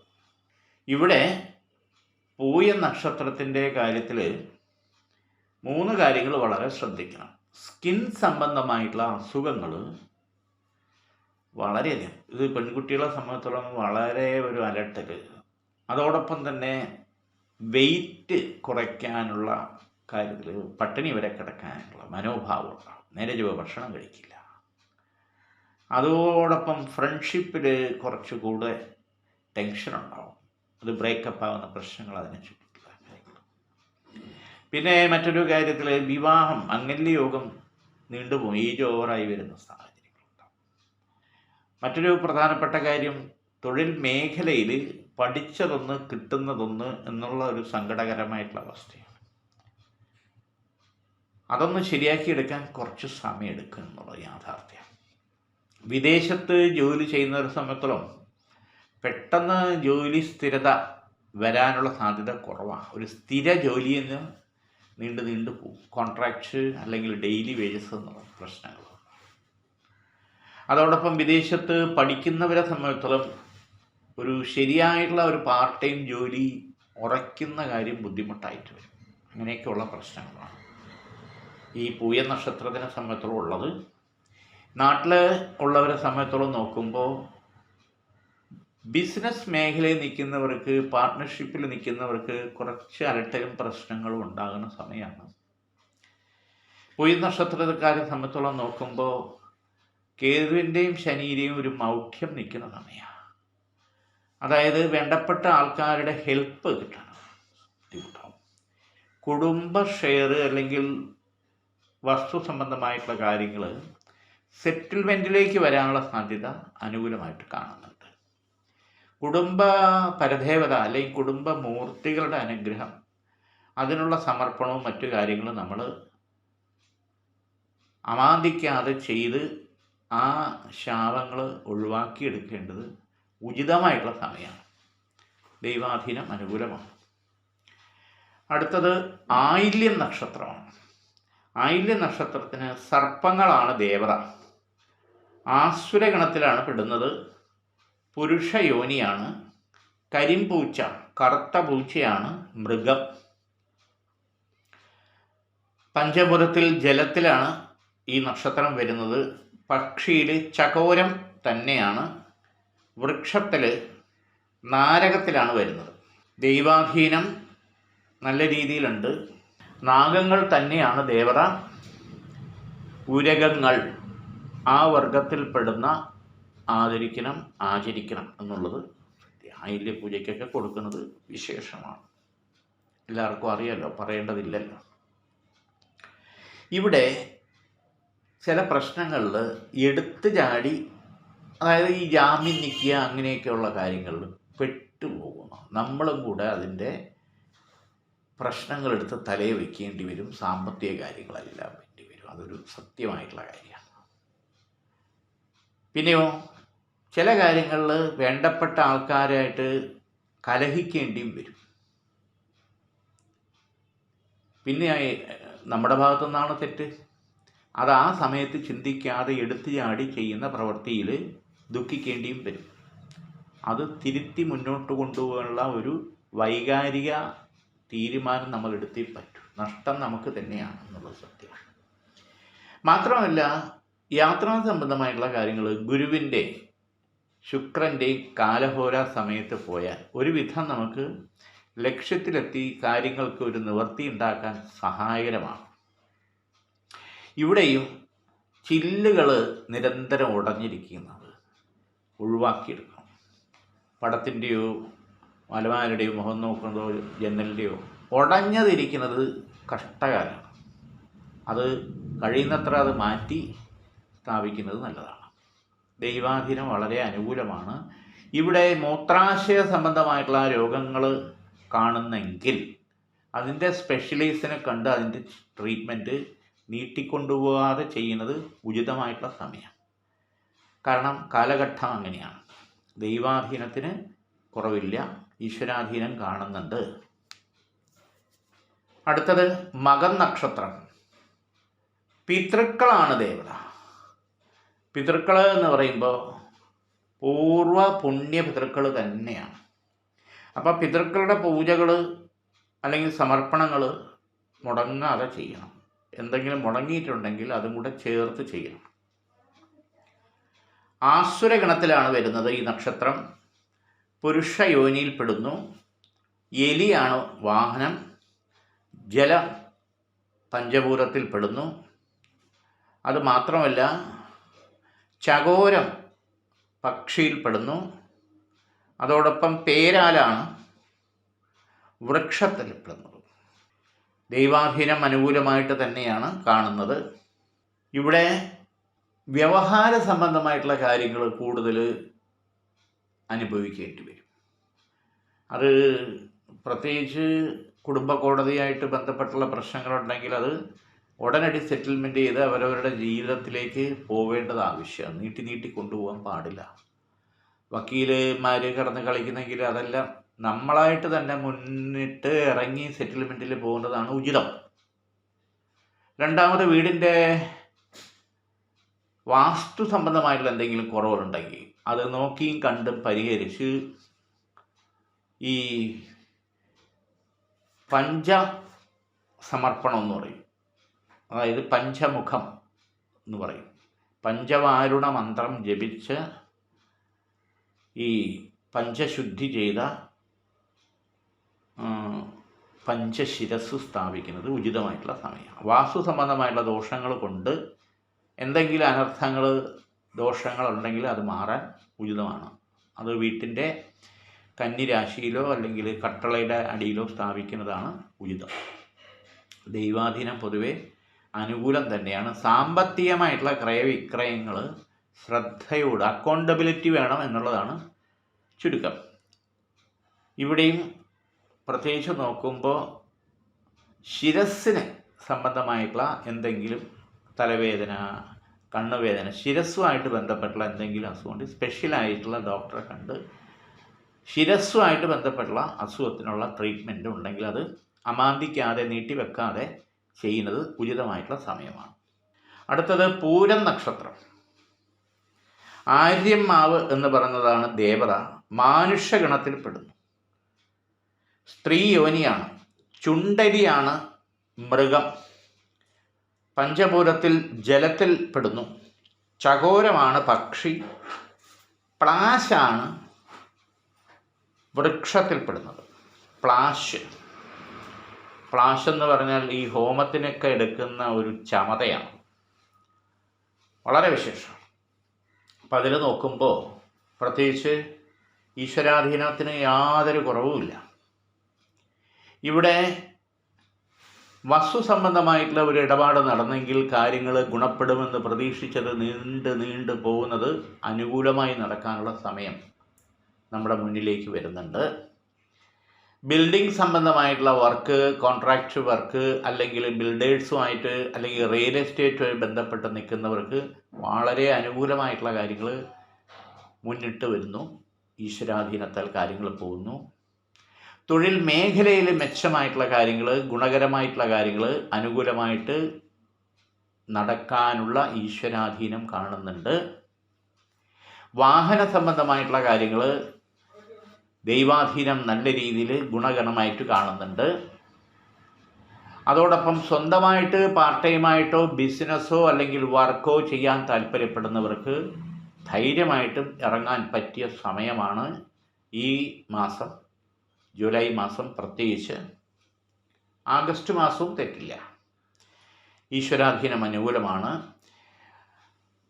ഇവിടെ പൂയ നക്ഷത്രത്തിൻ്റെ കാര്യത്തിൽ 3 കാര്യങ്ങൾ വളരെ ശ്രദ്ധിക്കണം. സ്കിൻ സംബന്ധമായിട്ടുള്ള അസുഖങ്ങൾ വളരെയധികം, ഇത് പെൺകുട്ടികളെ സംബന്ധിച്ചോളം വളരെ ഒരു അലട്ടൽ. അതോടൊപ്പം തന്നെ വെയിറ്റ് കുറയ്ക്കാനുള്ള കാര്യത്തിൽ പട്ടിണി വരെ കിടക്കാനുള്ള മനോഭാവം ഉണ്ടാകും. നേരെ ചൊവ്വേ ഭക്ഷണം കഴിക്കില്ല. അതോടൊപ്പം ഫ്രണ്ട്ഷിപ്പിൽ കുറച്ചുകൂടെ ടെൻഷൻ ഉണ്ടാവും. അത് ബ്രേക്കപ്പ് ആവുന്ന പ്രശ്നങ്ങൾ അതിനെ ചുറ്റിയിട്ടുള്ള കാര്യങ്ങൾ. പിന്നെ മറ്റൊരു കാര്യത്തിൽ വിവാഹം, മംഗല്യയോഗം നീണ്ടുപോകും, ഏജ് ഓവറായി വരുന്ന സാഹചര്യങ്ങളുണ്ടാവും. മറ്റൊരു പ്രധാനപ്പെട്ട കാര്യം, തൊഴിൽ മേഖലയിൽ പഠിച്ചതൊന്ന് കിട്ടുന്നതൊന്ന് എന്നുള്ള ഒരു സങ്കടകരമായിട്ടുള്ള അവസ്ഥയാണ്. അതൊന്ന് ശരിയാക്കിയെടുക്കാൻ കുറച്ച് സമയം എടുക്കും എന്നുള്ള യാഥാർത്ഥ്യം. വിദേശത്ത് ജോലി ചെയ്യുന്നവരെ സംബന്ധിച്ചിടത്തോളം പെട്ടെന്ന് ജോലി സ്ഥിരത വരാനുള്ള സാധ്യത കുറവാണ്. ഒരു സ്ഥിര ജോലിയിൽ നിന്ന് നീണ്ടു പോകും. കോൺട്രാക്റ്റ് അല്ലെങ്കിൽ ഡെയിലി വേജസ് എന്നുള്ള പ്രശ്നങ്ങൾ. അതോടൊപ്പം വിദേശത്ത് പഠിക്കുന്നവരെ സംബന്ധിച്ചിടത്തോളം ഒരു ശരിയായിട്ടുള്ള ഒരു പാർട്ട് ടൈം ജോലി ഉറയ്ക്കുന്ന കാര്യം ബുദ്ധിമുട്ടായിട്ട് വരും. അങ്ങനെയൊക്കെയുള്ള പ്രശ്നങ്ങളാണ് ഈ പൂയ നക്ഷത്രത്തിനെ സംബന്ധിച്ചോളം ഉള്ളത്. നാട്ടിൽ ഉള്ളവരെ സംബന്ധിച്ചോളം നോക്കുമ്പോൾ ബിസിനസ് മേഖലയിൽ നിൽക്കുന്നവർക്ക്, പാർട്ട്ണർഷിപ്പിൽ നിൽക്കുന്നവർക്ക് കുറച്ച് അലട്ടലും പ്രശ്നങ്ങളും ഉണ്ടാകുന്ന സമയമാണ്. പൂയ നക്ഷത്രക്കാരെ സംബന്ധിച്ചോളം നോക്കുമ്പോൾ കേതുവിൻ്റെയും ശനിയുടെയും ഒരു മൗഢ്യം നിൽക്കുന്ന സമയമാണ്. അതായത് വേണ്ടപ്പെട്ട ആൾക്കാരുടെ ഹെൽപ്പ് കിട്ടണം, ബുദ്ധിമുട്ടാവും. കുടുംബ ഷെയർ അല്ലെങ്കിൽ വസ്തു സംബന്ധമായിട്ടുള്ള കാര്യങ്ങൾ സെറ്റിൽമെൻറ്റിലേക്ക് വരാനുള്ള സാധ്യത അനുകൂലമായിട്ട് കാണുന്നുണ്ട്. കുടുംബ പരദേവത അല്ലെങ്കിൽ കുടുംബ മൂർത്തികളുടെ അനുഗ്രഹം, അതിനുള്ള സമർപ്പണവും മറ്റു കാര്യങ്ങളും നമ്മൾ അമാന്തിക്കാതെ ചെയ്ത് ആ ശാപങ്ങൾ ഒഴിവാക്കിയെടുക്കേണ്ടത് ഉചിതമായിട്ടുള്ള സമയമാണ്. ദൈവാധീനം അനുകൂലമാണ്. അടുത്തത് ആയില്യം നക്ഷത്രമാണ്. ആയില്യം നക്ഷത്രത്തിന് സർപ്പങ്ങളാണ് ദേവത. ആസുരഗണത്തിലാണ് പെടുന്നത്. പുരുഷ യോനിയാണ്. കരിമ്പൂച്ച, കറുത്ത പൂച്ചയാണ് മൃഗം. പഞ്ചഭൂതത്തിൽ ജലത്തിലാണ് ഈ നക്ഷത്രം വരുന്നത്. പക്ഷിയിൽ ചകോരം തന്നെയാണ്. വൃക്ഷത്തിൽ നാരകത്തിലാണ് വരുന്നത്. ദൈവാധീനം നല്ല രീതിയിലുണ്ട്. നാഗങ്ങൾ തന്നെയാണ് ദേവത. ഉരകങ്ങൾ ആ വർഗത്തിൽപ്പെടുന്ന ആദരിക്കണം, ആചരിക്കണം എന്നുള്ളത് ആയില്യ പൂജയ്ക്കൊക്കെ കൊടുക്കുന്നത് വിശേഷമാണ്. എല്ലാവർക്കും അറിയാമല്ലോ, പറയേണ്ടതില്ലല്ലോ. ഇവിടെ ചില പ്രശ്നങ്ങളിൽ എടുത്തു ചാടി, അതായത് ഈ ജാമ്യം നിൽക്കുക അങ്ങനെയൊക്കെയുള്ള കാര്യങ്ങളിൽ പെട്ടുപോകുന്നു. നമ്മളും കൂടെ അതിൻ്റെ പ്രശ്നങ്ങളെടുത്ത് തലയിൽ വയ്ക്കേണ്ടി വരും. സാമ്പത്തിക കാര്യങ്ങളെല്ലാം വേണ്ടി വരും. അതൊരു സത്യമായിട്ടുള്ള കാര്യമാണ്. പിന്നെയോ ചില കാര്യങ്ങളിൽ വേണ്ടപ്പെട്ട ആൾക്കാരായിട്ട് കലഹിക്കേണ്ടിയും വരും. പിന്നെ നമ്മുടെ ഭാഗത്തു നിന്നാണ് തെറ്റ്. അത് ആ സമയത്ത് ചിന്തിക്കാതെ എടുത്തു ചാടി ചെയ്യുന്ന പ്രവൃത്തിയിൽ ദുഃഖിക്കേണ്ടിയും വരും. അത് തിരുത്തി മുന്നോട്ട് കൊണ്ടുപോകാനുള്ള ഒരു വൈകാരിക തീരുമാനം നമ്മൾ എടുത്തേ പറ്റൂ. നഷ്ടം നമുക്ക് തന്നെയാണ് എന്നുള്ളത് സത്യമാണ്. മാത്രമല്ല, യാത്രാ സംബന്ധമായിട്ടുള്ള കാര്യങ്ങൾ ഗുരുവിൻ്റെ, ശുക്രൻ്റെ കാലഹോര സമയത്ത് പോയാൽ ഒരുവിധം നമുക്ക് ലക്ഷ്യത്തിലെത്തി കാര്യങ്ങൾക്ക് ഒരു നിവൃത്തി ഉണ്ടാക്കാൻ സഹായകരമാണ്. ഇവിടെയും ചില്ലുകൾ നിരന്തരം ഉടഞ്ഞിരിക്കുന്നത് ഒഴിവാക്കിയെടുക്കണം. പടത്തിൻ്റെയോ മലമാരുടെയോ മുഖം നോക്കുന്നതോ ജനലിൻ്റെയോ ഉടഞ്ഞതിരിക്കുന്നത് കഷ്ടകാലമാണ്. അത് കഴിയുന്നത്ര അത് മാറ്റി സ്ഥാപിക്കുന്നത് നല്ലതാണ്. ദൈവാധീനം വളരെ അനുകൂലമാണ്. ഇവിടെ മൂത്രാശയ സംബന്ധമായിട്ടുള്ള രോഗങ്ങൾ കാണുന്നെങ്കിൽ അതിൻ്റെ സ്പെഷ്യലൈസിനെ കണ്ട് അതിൻ്റെ ട്രീറ്റ്മെൻറ്റ് നീട്ടിക്കൊണ്ടുപോകാതെ ചെയ്യുന്നത് ഉചിതമായിട്ടുള്ള സമയം. കാരണം കാലഘട്ടം അങ്ങനെയാണ്. ദൈവാധീനത്തിന് കുറവില്ല, ഈശ്വരാധീനം കാണുന്നുണ്ട്. അടുത്തത് മകം നക്ഷത്രം. പിതൃക്കളാണ് ദേവത. പിതൃക്കൾ എന്ന് പറയുമ്പോൾ പൂർവ്വ പുണ്യ പിതൃക്കൾ തന്നെയാണ്. അപ്പോൾ പിതൃക്കളുടെ പൂജകൾ അല്ലെങ്കിൽ സമർപ്പണങ്ങൾ മുടങ്ങാതെ ചെയ്യണം. എന്തെങ്കിലും മുടങ്ങിയിട്ടുണ്ടെങ്കിൽ അതും കൂടെ ചേർത്ത് ചെയ്യണം. ആസുരഗണത്തിലാണ് വരുന്നത് ഈ നക്ഷത്രം. പുരുഷ യോനിയിൽപ്പെടുന്നു. എലിയാണ് വാഹനം. ജല പഞ്ചഭൂതത്തിൽപ്പെടുന്നു. അത് മാത്രമല്ല, ചകോരം പക്ഷിയിൽപ്പെടുന്നു. അതോടൊപ്പം പേരാലാണ് വൃക്ഷത്തിൽപ്പെടുന്നത്. ദൈവാധീനം അനുകൂലമായിട്ട് തന്നെയാണ് കാണുന്നത്. ഇവിടെ വ്യവഹാര സംബന്ധമായിട്ടുള്ള കാര്യങ്ങൾ കൂടുതൽ അനുഭവിക്കേണ്ടി വരും. അത് പ്രത്യേകിച്ച് കുടുംബ കോടതിയായിട്ട് ബന്ധപ്പെട്ടുള്ള പ്രശ്നങ്ങളുണ്ടെങ്കിൽ അത് ഉടനടി സെറ്റിൽമെൻറ്റ് ചെയ്ത് അവരവരുടെ ജീവിതത്തിലേക്ക് പോവേണ്ടത് ആവശ്യമാണ്. നീട്ടി കൊണ്ടുപോകാൻ പാടില്ല. വക്കീലന്മാർ കിടന്ന് കളിക്കുന്നെങ്കിൽ അതെല്ലാം നമ്മളായിട്ട് തന്നെ മുന്നിട്ട് ഇറങ്ങി സെറ്റിൽമെൻറ്റിൽ പോകുന്നതാണ് ഉചിതം. രണ്ടാമത്, വീടിൻ്റെ വാസ്തു സംബന്ധമായിട്ടുള്ള എന്തെങ്കിലും കുറവുകളുണ്ടെങ്കിൽ അത് നോക്കിയും കണ്ടും പരിഹരിച്ച് ഈ സമർപ്പണം എന്ന് പറയും, അതായത് പഞ്ചമുഖം എന്ന് പറയും, പഞ്ചവാരുണ മന്ത്രം ജപിച്ച് ഈ പഞ്ചശുദ്ധി ചെയ്ത പഞ്ചശിരസ് സ്ഥാപിക്കുന്നത് ഉചിതമായിട്ടുള്ള സമയമാണ്. വാസ്തു സംബന്ധമായിട്ടുള്ള ദോഷങ്ങൾ കൊണ്ട് എന്തെങ്കിലും അനർത്ഥങ്ങൾ ദോഷങ്ങളുണ്ടെങ്കിൽ അത് മാറാൻ ഉചിതമാണ്. അത് വീട്ടിൻ്റെ കന്നിരാശിയിലോ അല്ലെങ്കിൽ കട്ടളയുടെ അടിയിലോ സ്ഥാപിക്കുന്നതാണ് ഉചിതം. ദൈവാധീനം പൊതുവെ അനുകൂലം തന്നെയാണ്. സാമ്പത്തികമായിട്ടുള്ള ക്രയവിക്രയങ്ങൾ ശ്രദ്ധയോട്, അക്കൗണ്ടബിലിറ്റി വേണം എന്നുള്ളതാണ് ചുരുക്കം. ഇവിടെയും പ്രത്യേകിച്ച് നോക്കുമ്പോൾ ശിരസ്സിന് സംബന്ധമായിട്ടുള്ള എന്തെങ്കിലും തലവേദന, കണ്ണുവേദന, ശിരസ്സുമായിട്ട് ബന്ധപ്പെട്ടുള്ള എന്തെങ്കിലും അസുഖമുണ്ട്, സ്പെഷ്യലായിട്ടുള്ള ഡോക്ടറെ കണ്ട് ശിരസ്സുമായിട്ട് ബന്ധപ്പെട്ടുള്ള അസുഖത്തിനുള്ള ട്രീറ്റ്മെൻറ്റ് ഉണ്ടെങ്കിൽ അത് അമാന്തിക്കാതെ നീട്ടിവെക്കാതെ ചെയ്യുന്നത് ഉചിതമായിട്ടുള്ള സമയമാണ്. അടുത്തത് പൂരം നക്ഷത്രം. ആര്യമാവ് എന്ന് പറയുന്നതാണ് ദേവത, മാനുഷ്യഗണത്തിൽ പെടുന്നു. സ്ത്രീ യോനിയാണ്. ചുണ്ടരിയാണ് മൃഗം. പഞ്ചഭൂതത്തിൽ ജലത്തിൽ പെടുന്നു. ചകോരമാണ് പക്ഷി. പ്ലാശാണ് വൃക്ഷത്തിൽപ്പെടുന്നത്. പ്ലാശ് എന്ന് പറഞ്ഞാൽ ഈ ഹോമത്തിനൊക്കെ എടുക്കുന്ന ഒരു ചമതയാണ്, വളരെ വിശേഷം. അപ്പം അതിൽ നോക്കുമ്പോൾ പ്രത്യേകിച്ച് ഈശ്വരാധീനത്തിന് യാതൊരു കുറവുമില്ല. ഇവിടെ വസ്തു സംബന്ധമായിട്ടുള്ള ഒരു ഇടപാട് നടന്നെങ്കിൽ കാര്യങ്ങൾ ഗുണപ്പെടുമെന്ന് പ്രതീക്ഷിച്ചത് നീണ്ടു പോകുന്നത് അനുകൂലമായി നടക്കാനുള്ള സമയം നമ്മുടെ മുന്നിലേക്ക് വരുന്നുണ്ട്. ബിൽഡിംഗ് സംബന്ധമായിട്ടുള്ള വർക്ക്, കോൺട്രാക്റ്റ് വർക്ക്, അല്ലെങ്കിൽ ബിൽഡേഴ്സുമായിട്ട് അല്ലെങ്കിൽ റിയൽ എസ്റ്റേറ്റുമായി ബന്ധപ്പെട്ട് നിൽക്കുന്നവർക്ക് വളരെ അനുകൂലമായിട്ടുള്ള കാര്യങ്ങൾ മുന്നിട്ട് വരുന്നു. ഈശ്വരാധീനത്താൽ കാര്യങ്ങൾ പോകുന്നു. തൊഴിൽ മേഖലയിൽ മെച്ചമായിട്ടുള്ള കാര്യങ്ങൾ, ഗുണകരമായിട്ടുള്ള കാര്യങ്ങൾ അനുകൂലമായിട്ട് നടക്കാനുള്ള ഈശ്വരാധീനം കാണുന്നുണ്ട്. വാഹന സംബന്ധമായിട്ടുള്ള കാര്യങ്ങൾ ദൈവാധീനം നല്ല രീതിയിൽ ഗുണഗണമായിട്ട് കാണുന്നുണ്ട്. അതോടൊപ്പം സ്വന്തമായിട്ട് പാർട്ട് ടൈമായിട്ടോ ബിസിനസ്സോ അല്ലെങ്കിൽ വർക്കോ ചെയ്യാൻ താല്പര്യപ്പെടുന്നവർക്ക് ധൈര്യമായിട്ടും ഇറങ്ങാൻ പറ്റിയ സമയമാണ് ഈ മാസം. ജൂലൈ മാസം, പ്രത്യേകിച്ച് ആഗസ്റ്റ് മാസവും തെറ്റില്ല. ഈശ്വരാധീനം അനുകൂലമാണ്.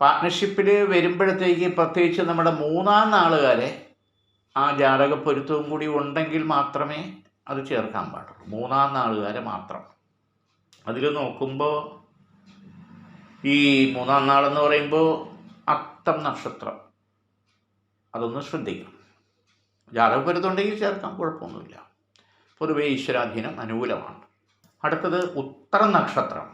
പാർട്ട്ണർഷിപ്പിൽ വരുമ്പോഴത്തേക്ക് പ്രത്യേകിച്ച് നമ്മുടെ മൂന്നാം നാളുകാരെ ആ ജാതകപ്പൊരുത്തവും കൂടി ഉണ്ടെങ്കിൽ മാത്രമേ അത് ചേർക്കാൻ പാടുള്ളൂ. മൂന്നാം നാളുകാരെ മാത്രം. അതിൽ നോക്കുമ്പോൾ ഈ മൂന്നാം നാളെന്ന് പറയുമ്പോൾ അത്തം നക്ഷത്രം, അതൊന്ന് ശ്രദ്ധിക്കണം. ജാതകപ്പൊരുത്തമുണ്ടെങ്കിൽ ചേർക്കാം, കുഴപ്പമൊന്നുമില്ല. പൊതുവെ ഈശ്വരാധീനം അനുകൂലമാണ്. അടുത്തത് ഉത്തരം നക്ഷത്രം.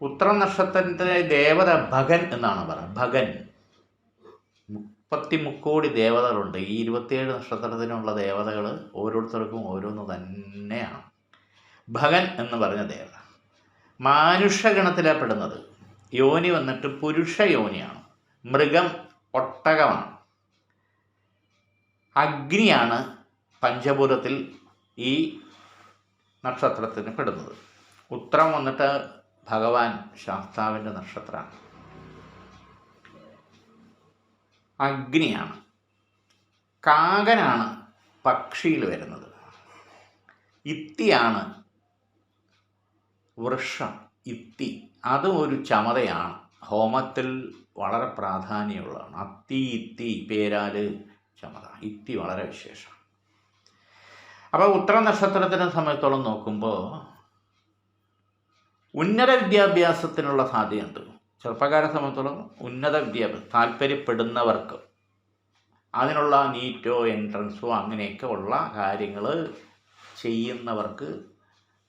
ഉത്തരം നക്ഷത്രത്തിൻ്റെ ദേവത ഭഗൻ എന്നാണ് പറയുന്നത്. ഭഗൻ. 33 കോടി ദേവതകളുണ്ട്. ഈ 27 നക്ഷത്രത്തിനുള്ള ദേവതകൾ ഓരോരുത്തർക്കും ഓരോന്ന് തന്നെയാണ്. ഭഗൻ എന്ന് പറഞ്ഞ ദേവത മാനുഷ്യഗണത്തിലാണ് പെടുന്നത്. യോനി വന്നിട്ട് പുരുഷ യോനിയാണ്. മൃഗം ഒട്ടകമാണ്. അഗ്നിയാണ് പഞ്ചഭൂതത്തിൽ ഈ നക്ഷത്രത്തിന് പെടുന്നത്. ഉത്തരം വന്നിട്ട് ഭഗവാൻ ശാസ്താവിൻ്റെ നക്ഷത്രമാണ്. അഗ്നിയാണ്. കാകനാണ് പക്ഷിയിൽ വരുന്നത്. ഇത്തിയാണ് വൃക്ഷം. ഇത്തി അതും ഒരു ചമതയാണ്. ഹോമത്തിൽ വളരെ പ്രാധാന്യമുള്ളതാണ്. അത്തി, ഇത്തി, പേരാല്, ചമത. ഇത്തി വളരെ വിശേഷം. അപ്പോൾ ഉത്തര നക്ഷത്രത്തിനെ സംബന്ധിച്ചോളം നോക്കുമ്പോൾ ഉന്നത വിദ്യാഭ്യാസത്തിനുള്ള സാധ്യതയുണ്ട്. ചെറുപ്പക്കാരെ സംബന്ധിച്ചോളം ഉന്നത വിദ്യാഭ്യാസം താല്പര്യപ്പെടുന്നവർക്ക് അതിനുള്ള നീറ്റോ എൻട്രൻസോ അങ്ങനെയൊക്കെ ഉള്ള കാര്യങ്ങൾ ചെയ്യുന്നവർക്ക്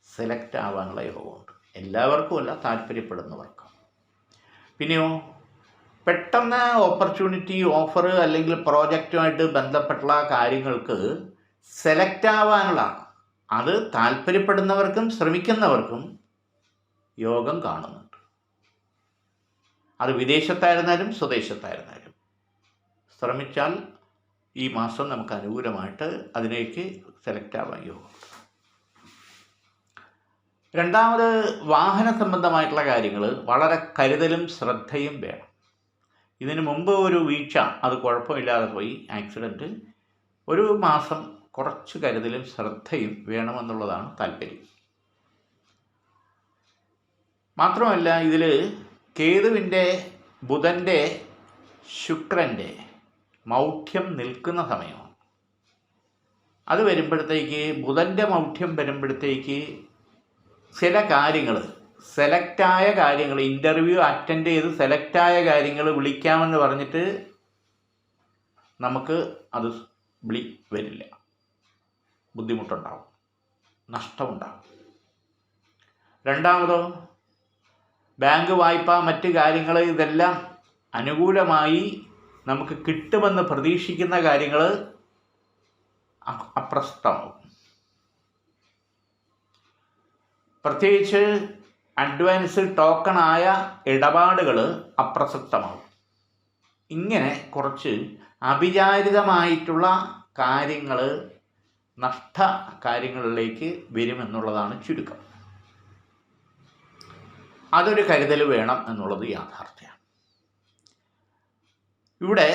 സെലക്ട് ആവാനുള്ള യോഗമുണ്ട്. എല്ലാവർക്കും അല്ല, താല്പര്യപ്പെടുന്നവർക്ക്. പിന്നെയോ പെട്ടെന്ന് ഓപ്പർച്യൂണിറ്റി, ഓഫർ അല്ലെങ്കിൽ പ്രോജക്റ്റുമായിട്ട് ബന്ധപ്പെട്ടുള്ള കാര്യങ്ങൾക്ക് സെലക്ട് ആവാനുള്ള, അത് താല്പര്യപ്പെടുന്നവർക്കും ശ്രമിക്കുന്നവർക്കും യോഗം കാണുന്നുണ്ട്. അത് വിദേശത്തായിരുന്നാലും സ്വദേശത്തായിരുന്നാലും ശ്രമിച്ചാൽ ഈ മാസം നമുക്ക് അനുകൂലമായിട്ട് അതിലേക്ക് സെലക്ട് ആവാൻ യോഗം. രണ്ടാമത്, വാഹന സംബന്ധമായിട്ടുള്ള കാര്യങ്ങൾ വളരെ കരുതലും ശ്രദ്ധയും വേണം. ഇതിനു മുമ്പ് ഒരു വീഴ്ച, അത് കുഴപ്പമില്ലാതെ പോയി, ആക്സിഡൻറ്റ്. ഒരു മാസം കുറച്ച് കരുതലും ശ്രദ്ധയും വേണമെന്നുള്ളതാണ് താല്പര്യം. മാത്രമല്ല, ഇതിൽ കേതുവിൻ്റെ, ബുധൻ്റെ, ശുക്രൻ്റെ മൗഢ്യം നിൽക്കുന്ന സമയമാണ്. അത് വരുമ്പോഴത്തേക്ക്, ബുധൻ്റെ മൗഢ്യം വരുമ്പോഴത്തേക്ക് ചില കാര്യങ്ങൾ, സെലക്റ്റായ കാര്യങ്ങൾ, ഇൻ്റർവ്യൂ അറ്റൻഡ് ചെയ്ത് സെലക്റ്റായ കാര്യങ്ങൾ വിളിക്കാമെന്ന് പറഞ്ഞിട്ട് നമുക്ക് അത് വരില്ല. ബുദ്ധിമുട്ടുണ്ടാവും, നഷ്ടമുണ്ടാകും. രണ്ടാമതോ, ബാങ്ക് വായ്പ, മറ്റ് കാര്യങ്ങൾ, ഇതെല്ലാം അനുകൂലമായി നമുക്ക് കിട്ടുമെന്ന് പ്രതീക്ഷിക്കുന്ന കാര്യങ്ങൾ അപ്രസക്തമാവും. പ്രത്യേകിച്ച് അഡ്വാൻസ് ടോക്കണായ ഇടപാടുകൾ അപ്രസക്തമാവും. ഇങ്ങനെ കുറച്ച് അവിചാരിതമായിട്ടുള്ള കാര്യങ്ങൾ, നഷ്ട കാര്യങ്ങളിലേക്ക് വരുമെന്നുള്ളതാണ് ചുരുക്കം. അതൊരു കരുതൽ വേണം എന്നുള്ളത് യാഥാർത്ഥ്യമാണ്. ഇവിടെ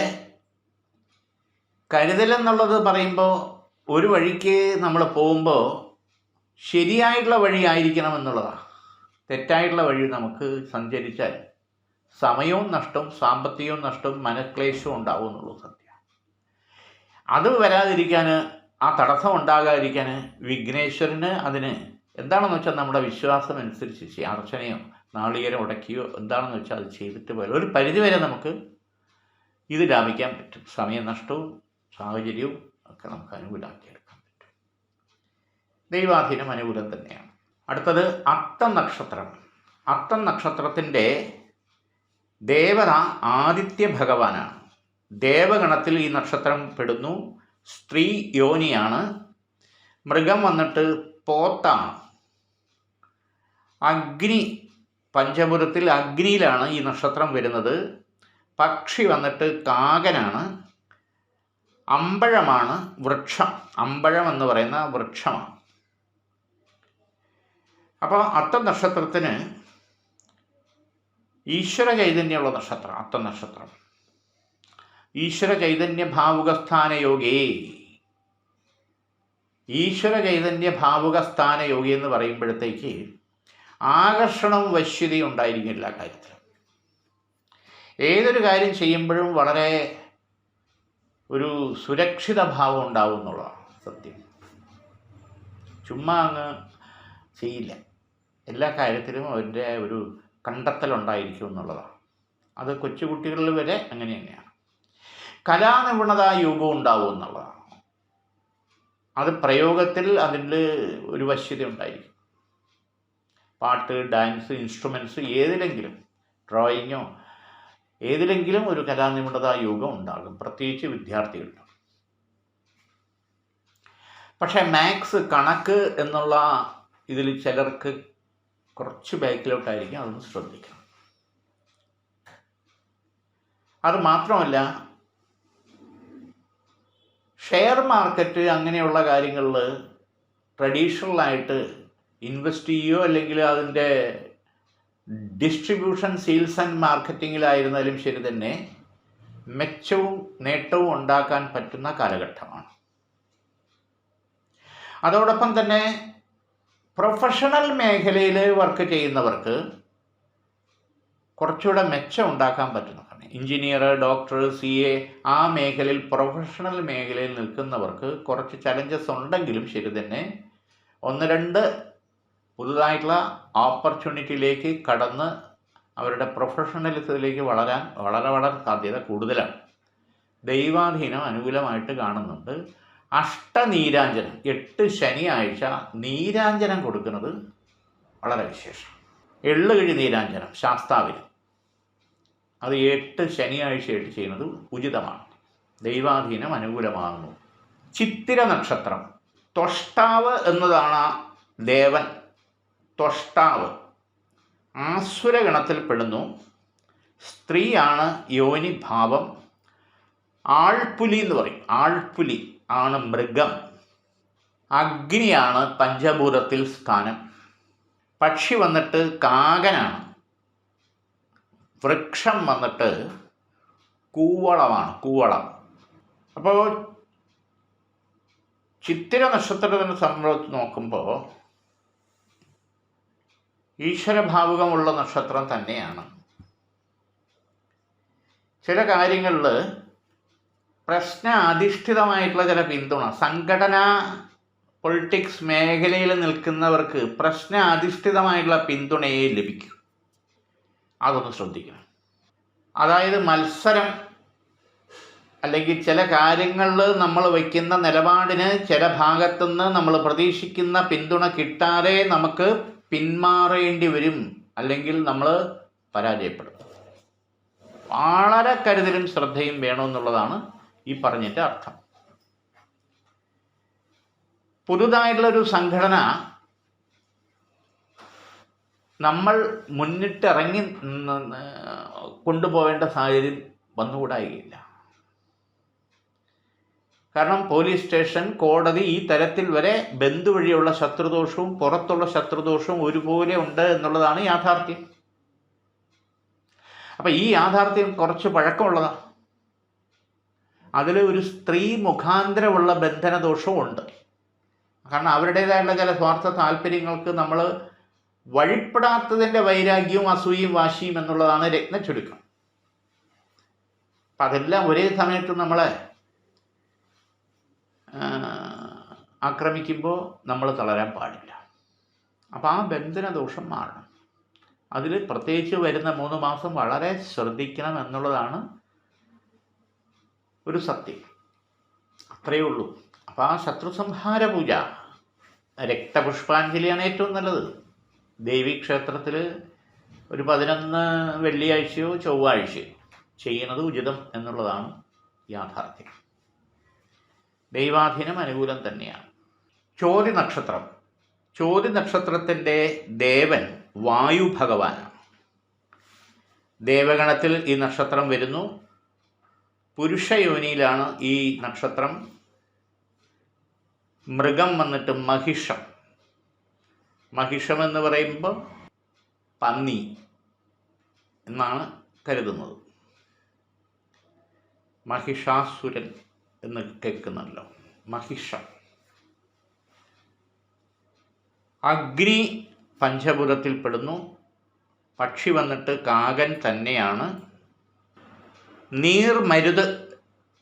കരുതലെന്നുള്ളത് പറയുമ്പോൾ, ഒരു വഴിക്ക് നമ്മൾ പോകുമ്പോൾ ശരിയായിട്ടുള്ള വഴി ആയിരിക്കണം എന്നുള്ളതാണ്. തെറ്റായിട്ടുള്ള വഴി നമുക്ക് സഞ്ചരിച്ചാൽ സമയവും നഷ്ടവും സാമ്പത്തികവും നഷ്ടവും മനക്ലേശവും ഉണ്ടാവും എന്നുള്ളത് സത്യമാണ്. അത് വരാതിരിക്കാൻ, ആ തടസ്സം ഉണ്ടാകാതിരിക്കാൻ വിഘ്നേശ്വരന് അതിന് എന്താണെന്ന് വെച്ചാൽ നമ്മുടെ വിശ്വാസം അനുസരിച്ച് അർച്ചനയോ നാളികേരം ഉടക്കിയോ എന്താണെന്ന് വെച്ചാൽ അത് ചെയ്തിട്ട് പോയാൽ ഒരു പരിധിവരെ നമുക്ക് ഇത് ലാഭിക്കാൻ പറ്റും. സമയനഷ്ടവും സാഹചര്യവും ഒക്കെ നമുക്ക് അനുകൂലമാക്കിയെടുക്കാൻ പറ്റും. ദൈവാധീനം അനുകൂലം തന്നെയാണ്. അടുത്തത് അത്തം നക്ഷത്രം. അത്തം നക്ഷത്രത്തിൻ്റെ ദേവത ആദിത്യ ഭഗവാനാണ്. ദേവഗണത്തിൽ ഈ നക്ഷത്രം പെടുന്നു. സ്ത്രീ യോനിയാണ്. മൃഗം വന്നിട്ട് പോത്താണ്. അഗ്നി, പഞ്ചഭൂതത്തിൽ അഗ്നിയിലാണ് ഈ നക്ഷത്രം വരുന്നത്. പക്ഷി വന്നിട്ട് കാകനാണ്. അമ്പഴമാണ് വൃക്ഷം. അമ്പഴം എന്ന് പറയുന്ന വൃക്ഷമാണ്. അപ്പോൾ അത്തം നക്ഷത്രത്തിന് ഈശ്വര ചൈതന്യമുള്ള നക്ഷത്രം അത്തം നക്ഷത്രം. ഈശ്വര ചൈതന്യ ഭാവുകസ്ഥാന യോഗേ. ഈശ്വര ചൈതന്യ ഭാവുകസ്ഥാന യോഗി എന്ന് പറയുമ്പോഴത്തേക്ക് ആകർഷണവും വശ്യതയും ഉണ്ടായിരിക്കും എല്ലാ കാര്യത്തിലും. ഏതൊരു കാര്യം ചെയ്യുമ്പോഴും വളരെ ഒരു സുരക്ഷിത ഭാവം ഉണ്ടാവും എന്നുള്ളതാണ് സത്യം. ചുമ്മാ അങ്ങ് ചെയ്യില്ല. എല്ലാ കാര്യത്തിലും അവരുടെ ഒരു കണ്ടെത്തലുണ്ടായിരിക്കും എന്നുള്ളതാണ്. അത് കൊച്ചുകുട്ടികളിൽ വരെ അങ്ങനെ തന്നെയാണ്. കലാനിപുണത യോഗം ഉണ്ടാവും എന്നുള്ളതാണ്. അത് പ്രയോഗത്തിൽ അതിൻ്റെ ഒരു വശ്യത ഉണ്ടായിരിക്കും. പാട്ട്, ഡാൻസ്, ഇൻസ്ട്രുമെൻറ്റ്സ്, ഏതിലെങ്കിലും ഡ്രോയിങ്ങോ ഏതിലെങ്കിലും ഒരു കലാനിപുണത യോഗം ഉണ്ടാകും, പ്രത്യേകിച്ച് വിദ്യാർത്ഥികളുടെ. പക്ഷേ മാത്സ്, കണക്ക് എന്നുള്ള ഇതിൽ ചിലർക്ക് കുറച്ച് ബാക്കിലോട്ടായിരിക്കും. അതൊന്ന് ശ്രദ്ധിക്കണം. അത് മാത്രമല്ല, ഷെയർ മാർക്കറ്റ് അങ്ങനെയുള്ള കാര്യങ്ങളിൽ ട്രഡീഷണലായിട്ട് ഇൻവെസ്റ്റ് ചെയ്യുകയോ അല്ലെങ്കിൽ അതിൻ്റെ ഡിസ്ട്രിബ്യൂഷൻ, സെയിൽസ് ആൻഡ് മാർക്കറ്റിങ്ങിലായിരുന്നാലും ശരി തന്നെ മെച്ചവും നേട്ടവും ഉണ്ടാക്കാൻ പറ്റുന്ന കാലഘട്ടമാണ്. അതോടൊപ്പം തന്നെ പ്രൊഫഷണൽ മേഖലയിൽ വർക്ക് ചെയ്യുന്നവർക്ക് കുറച്ചുകൂടെ മെച്ചം ഉണ്ടാക്കാൻ പറ്റുന്ന സമയം. എഞ്ചിനീയർ, ഡോക്ടർ, CA ആ മേഖലയിൽ, പ്രൊഫഷണൽ മേഖലയിൽ നിൽക്കുന്നവർക്ക് കുറച്ച് ചലഞ്ചസ് ഉണ്ടെങ്കിലും ശരി തന്നെ ഒന്ന് രണ്ട് പുതുതായിട്ടുള്ള ഓപ്പർച്യൂണിറ്റിയിലേക്ക് കടന്ന് അവരുടെ പ്രൊഫഷണലിസത്തിലേക്ക് വളരാൻ വളരെ സാധ്യത കൂടുതലാണ്. ദൈവാധീനം അനുകൂലമായിട്ട് കാണുന്നുണ്ട്. അഷ്ടനീരാഞ്ജനം, 8 ശനിയാഴ്ച നീരാഞ്ജനം കൊടുക്കുന്നത് വളരെ വിശേഷം. എള്ളുകിഴി നീരാഞ്ജനം ശാസ്താവിന്, അത് 8 ശനിയാഴ്ചയായിട്ട് ചെയ്യുന്നത് ഉചിതമാണ്. ദൈവാധീനം അനുകൂലമാകുന്നു. ചിത്തിര നക്ഷത്രം, ത്വഷ്ടാവ് എന്നതാണ് ആ ദേവൻ. ത്വഷ്ടാവ് ആസുരഗണത്തിൽപ്പെടുന്നു. സ്ത്രീയാണ് യോനിഭാവം. ആൾപുലി എന്ന് പറയും. ആൾപുലി ആണ് മൃഗം. അഗ്നിയാണ് പഞ്ചഭൂതത്തിൽ സ്ഥാനം. പക്ഷി വന്നിട്ട് കാകനാണ്. വൃക്ഷം വന്നിട്ട് കൂവളമാണ്, കൂവളം. അപ്പോൾ ചിത്തിര നക്ഷത്രത്തിനെ സംബന്ധിച്ച് നോക്കുമ്പോൾ ഈശ്വരഭാവുകമുള്ള നക്ഷത്രം തന്നെയാണ്. ചില കാര്യങ്ങളിൽ പ്രശ്നാധിഷ്ഠിതമായിട്ടുള്ള ചില പിന്തുണ, സംഘടനാ പൊളിറ്റിക്സ് മേഖലയിൽ നിൽക്കുന്നവർക്ക് പ്രശ്നാധിഷ്ഠിതമായിട്ടുള്ള പിന്തുണയെ ലഭിക്കും. അതൊന്ന് ശ്രദ്ധിക്കണം. അതായത് മത്സരം അല്ലെങ്കിൽ ചില കാര്യങ്ങളിൽ നമ്മൾ വയ്ക്കുന്ന നിലപാടിന് ചില ഭാഗത്തുനിന്ന് നമ്മൾ പ്രതീക്ഷിക്കുന്ന പിന്തുണ കിട്ടാതെ നമുക്ക് പിന്മാറേണ്ടി വരും, അല്ലെങ്കിൽ നമ്മൾ പരാജയപ്പെടും. വളരെ കരുതലും ശ്രദ്ധയും വേണമെന്നുള്ളതാണ് ഈ പറഞ്ഞതിൻ്റെ അർത്ഥം. പുതുതായിട്ടുള്ളൊരു സംഘടന നമ്മൾ മുന്നിട്ടിറങ്ങി കൊണ്ടുപോകേണ്ട സാഹചര്യം വന്നുകൂടായില്ല. കാരണം പോലീസ് സ്റ്റേഷൻ, കോടതി, ഈ തരത്തിൽ വരെ ബന്ധു വഴിയുള്ള ശത്രുദോഷവും പുറത്തുള്ള ശത്രുദോഷവും ഒരുപോലെ ഉണ്ട് എന്നുള്ളതാണ് യാഥാർത്ഥ്യം. അപ്പം ഈ യാഥാർത്ഥ്യം കുറച്ച് പഴക്കമുള്ളതാണ്. അതിൽ ഒരു സ്ത്രീ മുഖാന്തരമുള്ള ബന്ധനദോഷവും ഉണ്ട്. കാരണം അവരുടേതായുള്ള ചില സ്വാർത്ഥ താല്പര്യങ്ങൾക്ക് നമ്മൾ വഴിപ്പെടാത്തതിൻ്റെ വൈരാഗ്യവും അസൂയയും വാശിയും എന്നുള്ളതാണ് രത്നച്ചുരുക്കം. അപ്പം അതെല്ലാം ഒരേ സമയത്ത് നമ്മളെ ആക്രമിക്കുമ്പോൾ നമ്മൾ തളരാൻ പാടില്ല. അപ്പോൾ ആ ബന്ധനദോഷം മാറണം. അതിൽ പ്രത്യേകിച്ച് വരുന്ന 3 മാസം വളരെ ശ്രദ്ധിക്കണം എന്നുള്ളതാണ് ഒരു സത്യം. അത്രയേ ഉള്ളൂ. അപ്പോൾ ആ ശത്രുസംഹാര പൂജ, രക്തപുഷ്പാഞ്ജലിയാണ് ഏറ്റവും നല്ലത്. ദേവീക്ഷേത്രത്തിൽ ഒരു 11 വെള്ളിയാഴ്ചയോ ചൊവ്വാഴ്ചയോ ചെയ്യുന്നത് ഉചിതം എന്നുള്ളതാണ് യാഥാർത്ഥ്യം. ദൈവാധീനം അനുകൂലം തന്നെയാണ്. ചോതി നക്ഷത്രം. ചോതി നക്ഷത്രത്തിൻ്റെ ദേവൻ വായു ഭഗവാനാണ്. ദേവഗണത്തിൽ ഈ നക്ഷത്രം വരുന്നു. പുരുഷയോനിയിലാണ് ഈ നക്ഷത്രം. മൃഗം വന്നിട്ട് മഹിഷം. മഹിഷം എന്ന് പറയുമ്പോൾ പന്നി എന്നാണ് കരുതുന്നത്. മഹിഷാസുരൻ എന്ന് കേൾക്കുന്നല്ലോ. മഹിഷം. അഗ്നി പഞ്ചഭൂതത്തിൽപ്പെടുന്നു. പക്ഷി വന്നിട്ട് കാകൻ തന്നെയാണ്. നീർമരുത്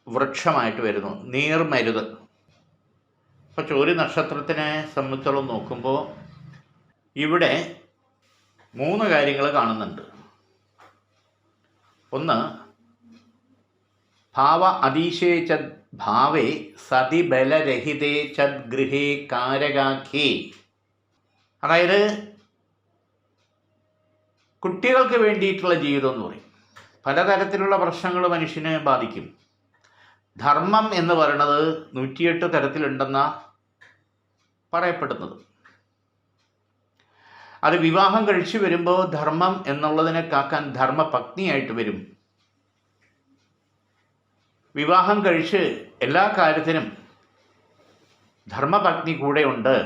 വൃക്ഷമായിട്ട് വരുന്നു. നീർമരുത്. ഇപ്പോൾ ചോതി നക്ഷത്രത്തിനെ സംബന്ധിച്ചോളം നോക്കുമ്പോൾ ഇവിടെ 3 കാര്യങ്ങൾ കാണുന്നുണ്ട്. ഒന്ന്, ഭാവ അതീശേ ചദ് ഭാവേ സതി ബലരഹിതേ ചദ് ഗൃഹേ കാരകാഖ്യേ. അതായത് കുട്ടികൾക്ക് വേണ്ടിയിട്ടുള്ള ജീവിതം എന്ന് പറയും. പലതരത്തിലുള്ള പ്രശ്നങ്ങൾ മനുഷ്യനെ ബാധിക്കും. ധർമ്മം എന്ന് പറയുന്നത് 108 തരത്തിലുണ്ടെന്നാണ് പറയപ്പെടുന്നത്. അത് വിവാഹം കഴിച്ചു വരുമ്പോൾ ധർമ്മം എന്നുള്ളതിനെ കാക്കാൻ ധർമ്മപത്നിയായിട്ട് വരും. വിവാഹം കഴിച്ച് എല്ലാ കാര്യത്തിനും ധർമ്മപത്നി കൂടെ ഉണ്ട്.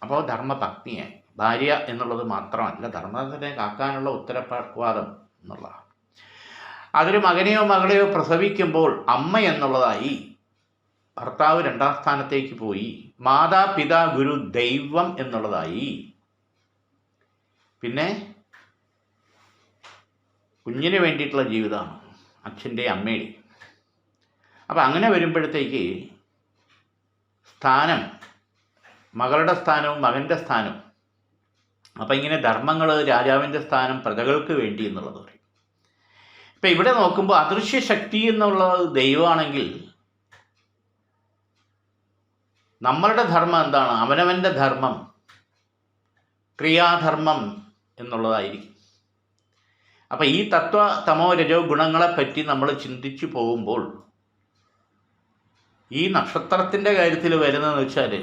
അപ്പോൾ ധർമ്മപത്നിയായി. ഭാര്യ എന്നുള്ളത് മാത്രമല്ല, ധർമ്മത്തിനെ കാക്കാനുള്ള ഉത്തരവാദം എന്നുള്ളതാണ്. അതൊരു മകനെയോ മകളെയോ പ്രസവിക്കുമ്പോൾ അമ്മ എന്നുള്ളതായി. ഭർത്താവ് 2ാം സ്ഥാനത്തേക്ക് പോയി. മാതാപിതാ ഗുരു ദൈവം എന്നുള്ളതായി. പിന്നെ കുഞ്ഞിന് വേണ്ടിയിട്ടുള്ള ജീവിതമാണ് അച്ഛൻ്റെ അമ്മയുടെ. അപ്പം അങ്ങനെ വരുമ്പോഴത്തേക്ക് സ്ഥാനം, മകളുടെ സ്ഥാനവും മകൻ്റെ സ്ഥാനവും. അപ്പം ഇങ്ങനെ ധർമ്മങ്ങൾ, രാജാവിൻ്റെ സ്ഥാനം പ്രജകൾക്ക് വേണ്ടി എന്നുള്ളത് പറയും. ഇപ്പം ഇവിടെ നോക്കുമ്പോൾ അദൃശ്യ ശക്തി എന്നുള്ളത് ദൈവമാണെങ്കിൽ നമ്മളുടെ ധർമ്മം എന്താണ്? അവനവൻ്റെ ധർമ്മം, ക്രിയാധർമ്മം എന്നുള്ളതായിരിക്കും. അപ്പം ഈ തത്വ തമോ രജോ ഗുണങ്ങളെപ്പറ്റി നമ്മൾ ചിന്തിച്ചു പോകുമ്പോൾ ഈ നക്ഷത്രത്തിൻ്റെ കാര്യത്തിൽ വരുന്നതെന്ന് വെച്ചാൽ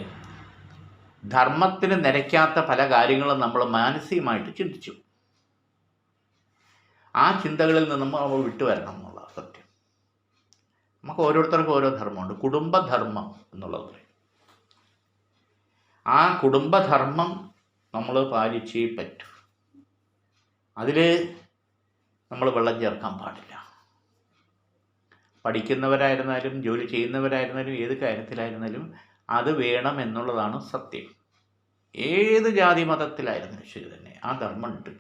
ധർമ്മത്തിന് നിരക്കാത്ത പല കാര്യങ്ങളും നമ്മൾ മാനസികമായിട്ട് ചിന്തിച്ചു. ആ ചിന്തകളിൽ നിന്നും നമ്മൾ വിട്ടുവരണം എന്നുള്ള സത്യം. നമുക്ക് ഓരോരുത്തർക്കും ഓരോ ധർമ്മമുണ്ട്. കുടുംബധർമ്മം എന്നുള്ളത് പറയും. ആ കുടുംബധർമ്മം നമ്മൾ പാലിച്ചേ പറ്റൂ. അതിൽ നമ്മൾ വെള്ളം ചേർക്കാൻ പാടില്ല. പഠിക്കുന്നവരായിരുന്നാലും ജോലി ചെയ്യുന്നവരായിരുന്നാലും ഏത് കാര്യത്തിലായിരുന്നാലും അത് വേണം എന്നുള്ളതാണ് സത്യം. ഏത് ജാതി മതത്തിലായിരുന്നാലും ശരി തന്നെ ആ ധർമ്മമുണ്ട്.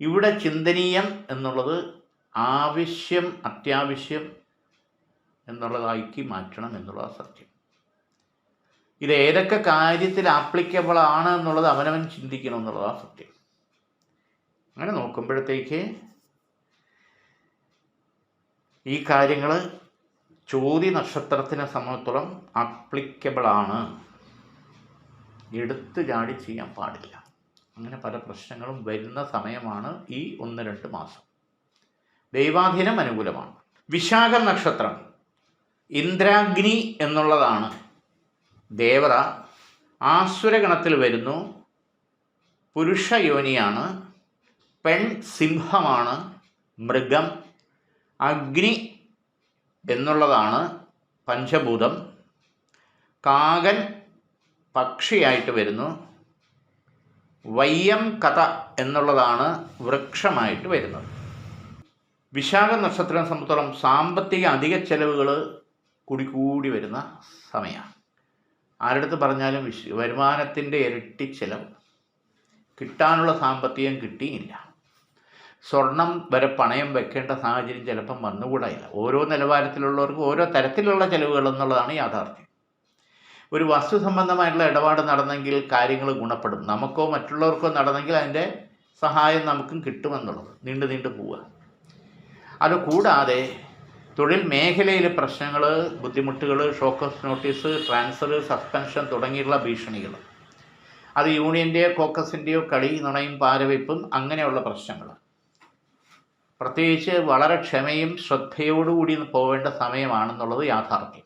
ഇവിടെ ചിന്തനീയം എന്നുള്ളത് ആവശ്യം, അത്യാവശ്യം എന്നുള്ളതാക്കി മാറ്റണം എന്നുള്ളതാണ് സത്യം. ഇത് ഏതൊക്കെ കാര്യത്തിൽ ആപ്ലിക്കബിൾ ആണ് എന്നുള്ളത് അവനവൻ ചിന്തിക്കണം എന്നുള്ളതാണ് സത്യം. അങ്ങനെ നോക്കുമ്പോഴത്തേക്ക് ഈ കാര്യങ്ങൾ ചോതി നക്ഷത്രത്തിനെ സംബന്ധിച്ചിടത്തോളം ആപ്ലിക്കബിളാണ്. എടുത്ത് ചാടി ചെയ്യാൻ പാടില്ല. അങ്ങനെ പല പ്രശ്നങ്ങളും വരുന്ന സമയമാണ് ഈ 1-2 മാസം. ദൈവാധീനം അനുകൂലമാണ്. വിശാഖ നക്ഷത്രം ഇന്ദ്രാഗ്നി എന്നുള്ളതാണ് ദേവത. ആസുരഗണത്തിൽ വരുന്നു. പുരുഷ യോനിയാണ്. പെൺ സിംഹമാണ്. മൃഗം. അഗ്നി എന്നുള്ളതാണ് പഞ്ചഭൂതം. കാകൻ പക്ഷിയായിട്ട് വരുന്നു. വയ്യം കഥ എന്നുള്ളതാണ് വൃക്ഷമായിട്ട് വരുന്നത്. വിശാഖ നക്ഷത്രം സംബന്ധിച്ചിടത്തോളം സാമ്പത്തിക അധിക ചെലവുകൾ കൂടി വരുന്ന സമയമാണ്. ആരടുത്ത് പറഞ്ഞാലും വരുമാനത്തിൻ്റെ ഇരട്ടി ചെലവ്. കിട്ടാനുള്ള സാമ്പത്തികം കിട്ടിയില്ല. സ്വർണം വരെ പണയം വെക്കേണ്ട സാഹചര്യം ചിലപ്പം വന്നുകൂടായില്ല. ഓരോ നിലവാരത്തിലുള്ളവർക്ക് ഓരോ തരത്തിലുള്ള ചെലവുകൾ എന്നുള്ളതാണ് യാഥാർത്ഥ്യം. ഒരു വസ്തു സംബന്ധമായിട്ടുള്ള ഇടപാട് നടന്നെങ്കിൽ കാര്യങ്ങൾ ഗുണപ്പെടും. നമുക്കോ മറ്റുള്ളവർക്കോ നടന്നെങ്കിൽ അതിൻ്റെ സഹായം നമുക്കും കിട്ടുമെന്നുള്ളത് നീണ്ടു പോവുക. അതുകൂടാതെ തൊഴിൽ മേഖലയിലെ പ്രശ്നങ്ങൾ, ബുദ്ധിമുട്ടുകൾ, ഷോക്കസ് നോട്ടീസ്, ട്രാൻസ്ഫർ, സസ്പെൻഷൻ തുടങ്ങിയുള്ള ഭീഷണികൾ, അത് യൂണിയൻ്റെയോ കോക്കസിൻ്റെയോ കളി, നുണയും പാരവയ്പ്പും അങ്ങനെയുള്ള പ്രശ്നങ്ങൾ. പ്രത്യേകിച്ച് വളരെ ക്ഷമയും ശ്രദ്ധയോടുകൂടി പോവേണ്ട സമയമാണെന്നുള്ളത് യാഥാർത്ഥ്യം.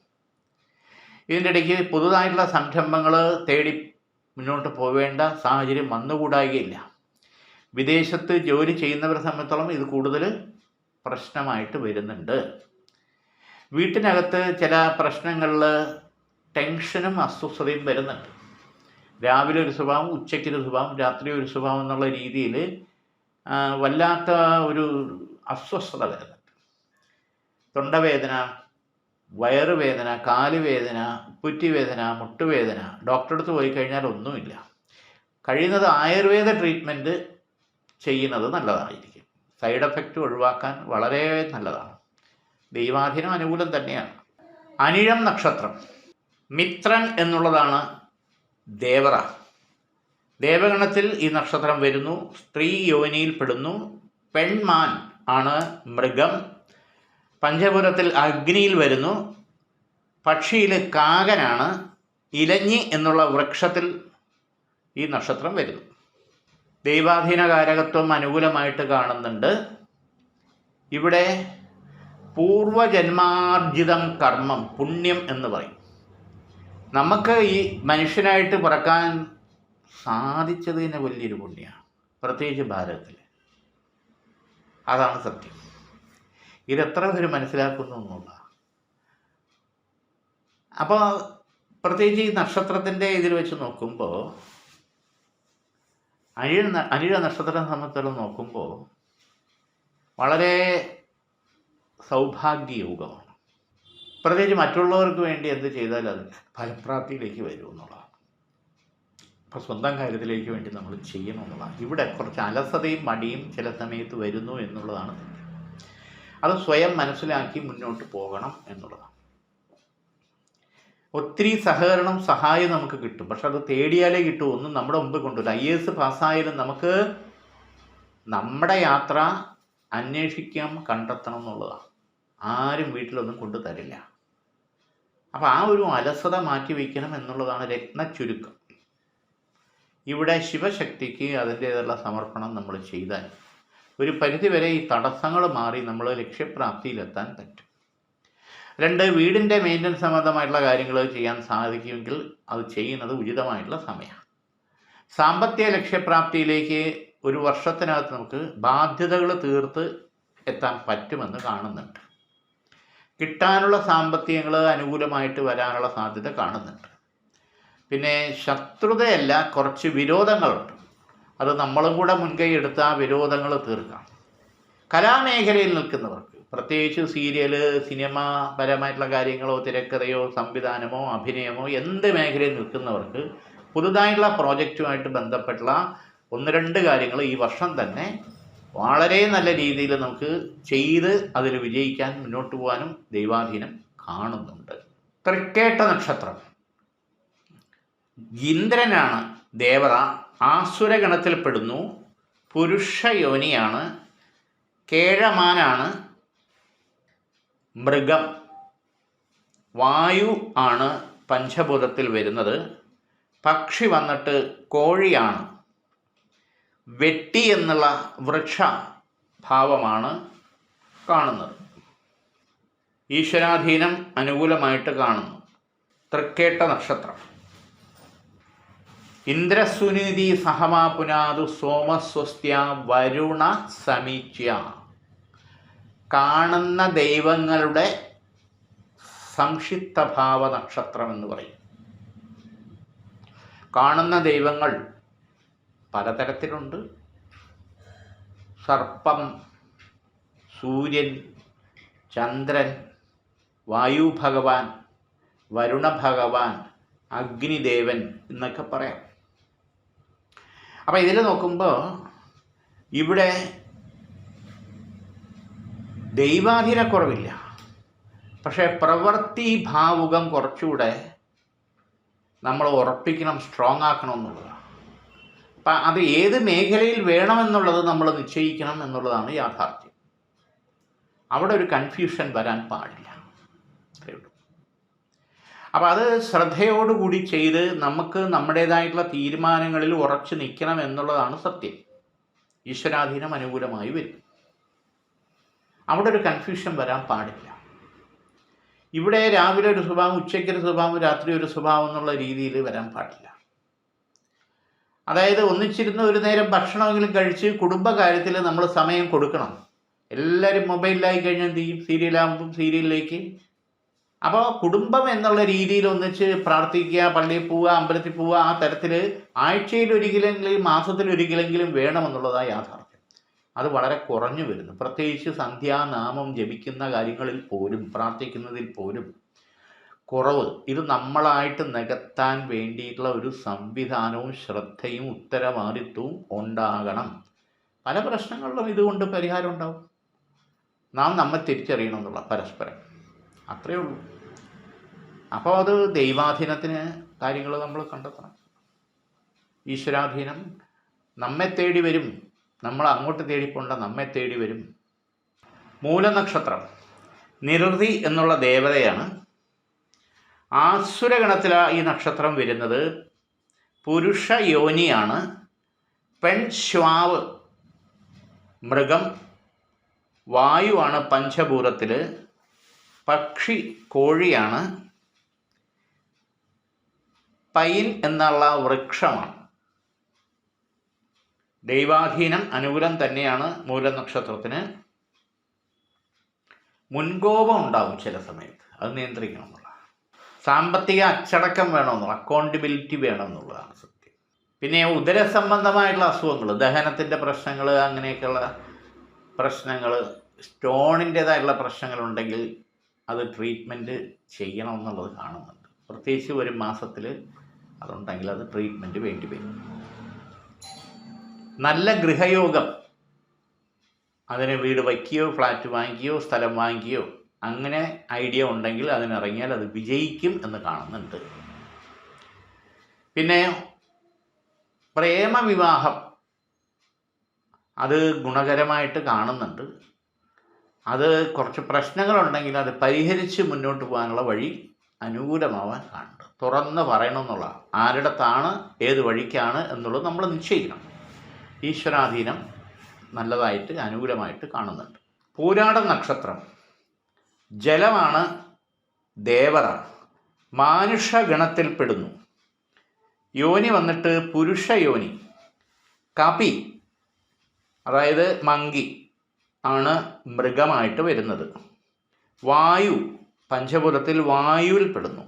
ഇതിൻ്റെ ഇടയ്ക്ക് പുതുതായിട്ടുള്ള സംരംഭങ്ങൾ തേടി മുന്നോട്ട് പോവേണ്ട സാഹചര്യം വന്നുകൂടായികയില്ല. വിദേശത്ത് ജോലി ചെയ്യുന്നവരെ സംബന്ധിച്ചോളം ഇത് കൂടുതൽ പ്രശ്നമായിട്ട് വരുന്നുണ്ട്. വീട്ടിനകത്ത് ചില പ്രശ്നങ്ങളിൽ ടെൻഷനും അസ്വസ്ഥതയും വരുന്നുണ്ട്. രാവിലെ ഒരു സ്വഭാവം, ഉച്ചയ്ക്കൊരു സ്വഭാവം, രാത്രി ഒരു സ്വഭാവം എന്നുള്ള രീതിയിൽ വല്ലാത്ത ഒരു അസ്വസ്ഥത വരുന്നുണ്ട്. തൊണ്ടവേദന, വയറുവേദന, കാലുവേദന, ഉപ്പുറ്റിവേദന, മുട്ടുവേദന. ഡോക്ടറെ അടുത്ത് പോയി കഴിഞ്ഞാൽ ഒന്നുമില്ല. കഴിയുന്നത് ആയുർവേദ ട്രീറ്റ്മെൻറ്റ് ചെയ്യുന്നത് നല്ലതായിരിക്കും. സൈഡ് എഫക്റ്റ് ഒഴിവാക്കാൻ വളരെ നല്ലതാണ്. ദൈവാധീനം അനുകൂലം തന്നെയാണ്. അനിഴം നക്ഷത്രം മിത്രൻ എന്നുള്ളതാണ് ദേവത. ദേവഗണത്തിൽ ഈ നക്ഷത്രം വരുന്നു. സ്ത്രീ യോനിയിൽപ്പെടുന്നു. പെൺമാൻ ആണ് മൃഗം. പഞ്ചഭൂതത്തിൽ അഗ്നിയിൽ വരുന്നു. പക്ഷിയിൽ കാകനാണ്. ഇലഞ്ഞി എന്നുള്ള വൃക്ഷത്തിൽ ഈ നക്ഷത്രം വരുന്നു. ദൈവാധീന കാരകത്വം അനുകൂലമായിട്ട് കാണുന്നുണ്ട്. ഇവിടെ പൂർവജന്മാർജിതം കർമ്മം, പുണ്യം എന്ന് പറയും. നമുക്ക് ഈ മനുഷ്യനായിട്ട് പിറക്കാൻ സാധിച്ചത് തന്നെ വലിയൊരു പുണ്യമാണ്, പ്രത്യേകിച്ച് ഭാരതത്തിൽ. അതാണ് സത്യം. ഇതെത്ര പേര് മനസ്സിലാക്കുന്നു എന്നുള്ള. അപ്പോൾ പ്രത്യേകിച്ച് ഈ നക്ഷത്രത്തിൻ്റെ ഇതിൽ വെച്ച് നോക്കുമ്പോൾ, അനിഴ നക്ഷത്രം സംബന്ധിച്ചിടത്തോളം നോക്കുമ്പോൾ വളരെ സൗഭാഗ്യയോഗമാണ്. പ്രത്യേകിച്ച് മറ്റുള്ളവർക്ക് വേണ്ടി എന്ത് ചെയ്താൽ അത് ഫലപ്രാപ്തിയിലേക്ക് വരും എന്നുള്ളതാണ്. അപ്പോൾ സ്വന്തം കാര്യത്തിലേക്ക് വേണ്ടി നമ്മൾ ചെയ്യണം എന്നുള്ളതാണ്. ഇവിടെ കുറച്ച് അലസതയും മടിയും ചില സമയത്ത് വരുന്നു എന്നുള്ളതാണ്. അത് സ്വയം മനസ്സിലാക്കി മുന്നോട്ട് പോകണം എന്നുള്ളതാണ്. ഒത്തിരി സഹകരണം, സഹായം നമുക്ക് കിട്ടും. പക്ഷെ അത് തേടിയാലേ കിട്ടും. ഒന്നും നമ്മുടെ മുമ്പ് കൊണ്ടുവരില്ല. IAS പാസ്സായാലും നമുക്ക് നമ്മുടെ യാത്ര അന്വേഷിക്കാം, കണ്ടെത്തണം എന്നുള്ളതാണ്. ആരും വീട്ടിലൊന്നും കൊണ്ടു തരില്ല. അപ്പോൾ ആ ഒരു അലസത മാറ്റി വയ്ക്കണം എന്നുള്ളതാണ് രത്നച്ചുരുക്കം. ഇവിടെ ശിവശക്തിക്ക് അതിൻ്റേതുള്ള സമർപ്പണം നമ്മൾ ചെയ്താൽ ഒരു പരിധിവരെ ഈ തടസ്സങ്ങൾ മാറി നമ്മൾ ലക്ഷ്യപ്രാപ്തിയിലെത്താൻ പറ്റും. 2, വീടിൻ്റെ മെയിൻ്റനൻസ് സംബന്ധമായിട്ടുള്ള കാര്യങ്ങൾ ചെയ്യാൻ സാധിക്കുമെങ്കിൽ അത് ചെയ്യുന്നത് ഉചിതമായിട്ടുള്ള സമയമാണ്. സാമ്പത്തിക ലക്ഷ്യപ്രാപ്തിയിലേക്ക് ഒരു വർഷത്തിനകത്ത് നമുക്ക് ബാധ്യതകൾ തീർത്ത് എത്താൻ പറ്റുമെന്ന് കാണുന്നുണ്ട്. കിട്ടാനുള്ള സാമ്പത്തികങ്ങൾ അനുകൂലമായിട്ട് വരാനുള്ള സാധ്യത കാണുന്നുണ്ട്. പിന്നെ ശത്രുതയല്ല, കുറച്ച് വിരോധങ്ങളുണ്ട്. അത് നമ്മളും കൂടെ മുൻകൈ എടുത്ത് ആ വിരോധങ്ങൾ തീർക്കാം. കലാമേഖലയിൽ നിൽക്കുന്നവർക്ക്, പ്രത്യേകിച്ച് സീരിയൽ, സിനിമ പരമായിട്ടുള്ള കാര്യങ്ങളോ തിരക്കഥയോ സംവിധാനമോ അഭിനയമോ എന്ത് മേഖലയിൽ നിൽക്കുന്നവർക്ക് പുതുതായിട്ടുള്ള പ്രോജക്റ്റുമായിട്ട് ബന്ധപ്പെട്ടുള്ള 1-2 കാര്യങ്ങൾ ഈ വർഷം തന്നെ വളരെ നല്ല രീതിയിൽ നമുക്ക് ചെയ്ത് അതിൽ വിജയിക്കാൻ മുന്നോട്ട് പോകാനും ദൈവാധീനം കാണുന്നുണ്ട്. തൃക്കേട്ട നക്ഷത്രം. ഇന്ദ്രനാണ് ദേവത, ആസുരഗണത്തിൽപ്പെടുന്നു, പുരുഷയോനിയാണ്, കേഴമാനാണ്, മൃഗം, വായു ആണ് പഞ്ചഭൂതത്തിൽ വരുന്നത്. പക്ഷി വന്നിട്ട് കോഴിയാണ്. വെട്ടി എന്നുള്ള വൃക്ഷ ഭാവമാണ് കാണുന്നത്. ഈശ്വരാധീനം അനുകൂലമായിട്ട് കാണുന്നു. തൃക്കേട്ട നക്ഷത്രം. ഇന്ദ്രസുനീതി സഹമാ പുനാതു സോമസ്വസ്ത്യ വരുണ സമീച്യ. കാണുന്ന ദൈവങ്ങളുടെ സംക്ഷിപ്തഭാവ നക്ഷത്രം എന്ന് പറയും. കാണുന്ന ദൈവങ്ങൾ പലതരത്തിലുണ്ട്. സർപ്പം, സൂര്യൻ, ചന്ദ്രൻ, വായു ഭഗവാൻ, വരുണ ഭഗവാൻ, അഗ്നിദേവൻ എന്നൊക്കെ പറയാം. അപ്പം ഇതിൽ നോക്കുമ്പോൾ ഇവിടെ ദൈവാധീനക്കുറവില്ല, പക്ഷേ പ്രവൃത്തി ഭാവുകം കുറച്ചുകൂടെ നമ്മൾ ഉറപ്പിക്കണം, സ്ട്രോങ് ആക്കണം എന്നുള്ളതാണ്. അപ്പം അത് ഏത് മേഖലയിൽ വേണമെന്നുള്ളത് നമ്മൾ നിശ്ചയിക്കണം എന്നുള്ളതാണ് യാഥാർത്ഥ്യം. അവിടെ ഒരു കൺഫ്യൂഷൻ വരാൻ പാടില്ല, അത്രയേ ഉള്ളൂ. അപ്പോൾ അത് ശ്രദ്ധയോടുകൂടി ചെയ്ത് നമുക്ക് നമ്മുടേതായിട്ടുള്ള തീരുമാനങ്ങളിൽ ഉറച്ചു നിൽക്കണം എന്നുള്ളതാണ് സത്യം. ഈശ്വരാധീനം അനുകൂലമായി വരും. അവിടെ ഒരു കൺഫ്യൂഷൻ വരാൻ പാടില്ല. ഇവിടെ രാവിലെ ഒരു സ്വഭാവം, ഉച്ചയ്ക്കൊരു സ്വഭാവം, രാത്രി ഒരു സ്വഭാവം എന്നുള്ള രീതിയിൽ വരാൻ പാടില്ല. അതായത് ഒന്നിച്ചിരുന്ന് ഒരു നേരം ഭക്ഷണമെങ്കിലും കഴിച്ച് കുടുംബകാര്യത്തിൽ നമ്മൾ സമയം കൊടുക്കണം. എല്ലാവരും മൊബൈലിലായി കഴിഞ്ഞാൽ എന്ത് ചെയ്യും? സീരിയലാകുമ്പം സീരിയലിലേക്ക്. അപ്പോൾ കുടുംബം എന്നുള്ള രീതിയിൽ ഒന്നിച്ച് പ്രാർത്ഥിക്കുക, പള്ളിയിൽ പോവുക, അമ്പലത്തിൽ പോവുക, ആ തരത്തിൽ ആഴ്ചയിലൊരിക്കലെങ്കിലും മാസത്തിലൊരിക്കലെങ്കിലും വേണമെന്നുള്ളതാണ് യാഥാർത്ഥ്യം. അത് വളരെ കുറഞ്ഞു വരുന്നു. പ്രത്യേകിച്ച് സന്ധ്യാനാമം ജപിക്കുന്ന കാര്യങ്ങളിൽ പോലും, പ്രാർത്ഥിക്കുന്നതിൽ പോലും കുറവ്. ഇത് നമ്മളായിട്ട് നികത്താൻ വേണ്ടിയിട്ടുള്ള ഒരു സംവിധാനവും ശ്രദ്ധയും ഉത്തരവാദിത്വവും ഉണ്ടാകണം. പല പ്രശ്നങ്ങളിലും ഇതുകൊണ്ട് പരിഹാരം ഉണ്ടാവും. നാം നമ്മെ തിരിച്ചറിയണം എന്നുള്ള പരസ്പരം, അത്രയേ ഉള്ളൂ. അപ്പോൾ അത് ദൈവാധീനത്തിന് കാര്യങ്ങൾ നമ്മൾ കണ്ടെത്തണം. ഈശ്വരാധീനം നമ്മെ തേടി വരും, നമ്മൾ അങ്ങോട്ട് തേടിപ്പോണ്ട, നമ്മെ തേടി വരും. മൂലനക്ഷത്രം. നിരുതി എന്നുള്ള ദേവതയാണ്. ആസുരഗണത്തിലാണ് ഈ നക്ഷത്രം വരുന്നത്. പുരുഷ യോനിയാണ്. പെൺശ്വാവ്, മൃഗം, വായുവാണ് പഞ്ചഭൂതത്തിൽ. പക്ഷി കോഴിയാണ്. പൈൻ എന്നുള്ള വൃക്ഷമാണ്. ദൈവാധീനം അനുകൂലം തന്നെയാണ് മൂലനക്ഷത്രത്തിന്. മുൻകോപം ഉണ്ടാവും ചില സമയത്ത്, അത് നിയന്ത്രിക്കണം എന്നുള്ള. സാമ്പത്തിക അച്ചടക്കം വേണമെന്നുള്ള, അക്കൗണ്ടബിലിറ്റി വേണമെന്നുള്ളതാണ് സത്യം. പിന്നെ ഉദരസംബന്ധമായിട്ടുള്ള അസുഖങ്ങൾ, ദഹനത്തിൻ്റെ പ്രശ്നങ്ങൾ, അങ്ങനെയൊക്കെയുള്ള പ്രശ്നങ്ങൾ, സ്റ്റോണിൻ്റേതായിട്ടുള്ള പ്രശ്നങ്ങളുണ്ടെങ്കിൽ അത് ട്രീറ്റ്മെൻറ്റ് ചെയ്യണമെന്നുള്ളത് കാണുന്നുണ്ട്. പ്രത്യേകിച്ച് ഒരു മാസത്തിൽ അതുണ്ടെങ്കിൽ അത് ട്രീറ്റ്മെൻറ്റ് വേണ്ടി വരും. നല്ല ഗൃഹയോഗം, അതിന് വീട് വയ്ക്കുകയോ ഫ്ലാറ്റ് വാങ്ങിക്കുകയോ സ്ഥലം വാങ്ങിക്കുകയോ അങ്ങനെ ഐഡിയ ഉണ്ടെങ്കിൽ അതിനിറങ്ങിയാൽ അത് വിജയിക്കും എന്ന് കാണുന്നുണ്ട്. പിന്നെ പ്രേമവിവാഹം, അത് ഗുണകരമായിട്ട് കാണുന്നുണ്ട്. അത് കുറച്ച് പ്രശ്നങ്ങളുണ്ടെങ്കിൽ അത് പരിഹരിച്ച് മുന്നോട്ട് പോകാനുള്ള വഴി അനുകൂലമാവാൻ കാണുന്നുണ്ട്. തുറന്ന് പറയണമെന്നുള്ള, ആരുടെത്താണ് ഏത് വഴിക്കാണ് എന്നുള്ളത് നമ്മൾ നിശ്ചയിക്കണം. ഈശ്വരാധീനം നല്ലതായിട്ട് അനുകൂലമായിട്ട് കാണുന്നുണ്ട്. പൂരാട നക്ഷത്രം. ജലമാണ് ദേവത മാനുഷഗണത്തിൽപ്പെടുന്നു. യോനി വന്നിട്ട് പുരുഷ യോനി. കപി അതായത് മങ്കി ആണ് മൃഗമായിട്ട് വരുന്നത്. വായു പഞ്ചഭൂതത്തിൽ വായുവിൽപ്പെടുന്നു.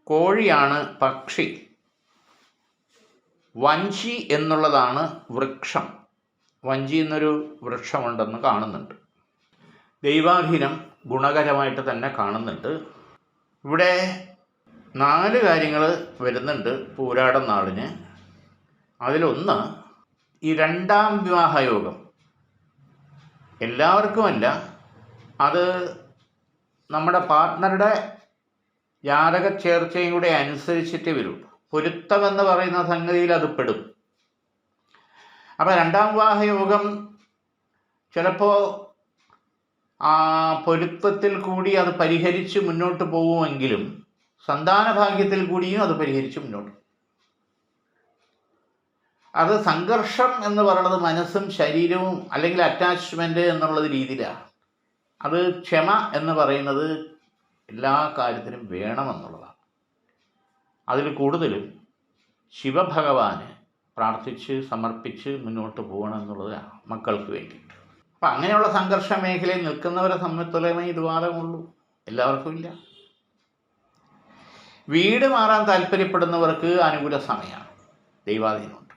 കോഴിയാണ് പക്ഷി. വഞ്ചി എന്നുള്ളതാണ് വൃക്ഷം. വഞ്ചി എന്നൊരു വൃക്ഷമുണ്ടെന്ന് കാണുന്നുണ്ട്. ദൈവാധീനം ഗുണകരമായിട്ട് തന്നെ കാണുന്നുണ്ട്. ഇവിടെ 4 കാര്യങ്ങൾ വരുന്നുണ്ട് പൂരാടം നാളിന്. അതിലൊന്ന് ഈ 2ാം വിവാഹയോഗം. എല്ലാവർക്കുമല്ല, അത് നമ്മുടെ പാർട്ട്ണറുടെ ജാതക ചേർച്ചയും കൂടെ അനുസരിച്ചിട്ട് വരും. പൊരുത്തമെന്ന് പറയുന്ന സംഗതിയിൽ അത് പെടും. അപ്പോൾ 2ാം വിവാഹയോഗം ചിലപ്പോൾ ആ പൊരുത്തത്തിൽ കൂടി അത് പരിഹരിച്ച് മുന്നോട്ട് പോകുമെങ്കിലും സന്താന ഭാഗ്യത്തിൽ കൂടിയും അത് പരിഹരിച്ച് മുന്നോട്ട്. അത് സംഘർഷം എന്ന് പറയുന്നത് മനസ്സും ശരീരവും അല്ലെങ്കിൽ അറ്റാച്ച്മെൻറ്റ് എന്നുള്ളത് രീതിയിലാണ്. അത് ക്ഷമ എന്ന് പറയുന്നത് എല്ലാ കാര്യത്തിനും വേണമെന്നുള്ളതാണ്. അതിൽ കൂടുതലും ശിവഭഗവാന് പ്രാർത്ഥിച്ച് സമർപ്പിച്ച് മുന്നോട്ട് പോകണം എന്നുള്ളതാണ് മക്കൾക്ക് വേണ്ടിയിട്ട്. അപ്പം അങ്ങനെയുള്ള സംഘർഷ മേഖലയിൽ നിൽക്കുന്നവരെ സംബന്ധിച്ചുള്ളമേ ഇത് വാദമുള്ളൂ, എല്ലാവർക്കും ഇല്ല. വീട് മാറാൻ താല്പര്യപ്പെടുന്നവർക്ക് അനുകൂല സമയമാണ്, ദൈവാധീനമുണ്ട്.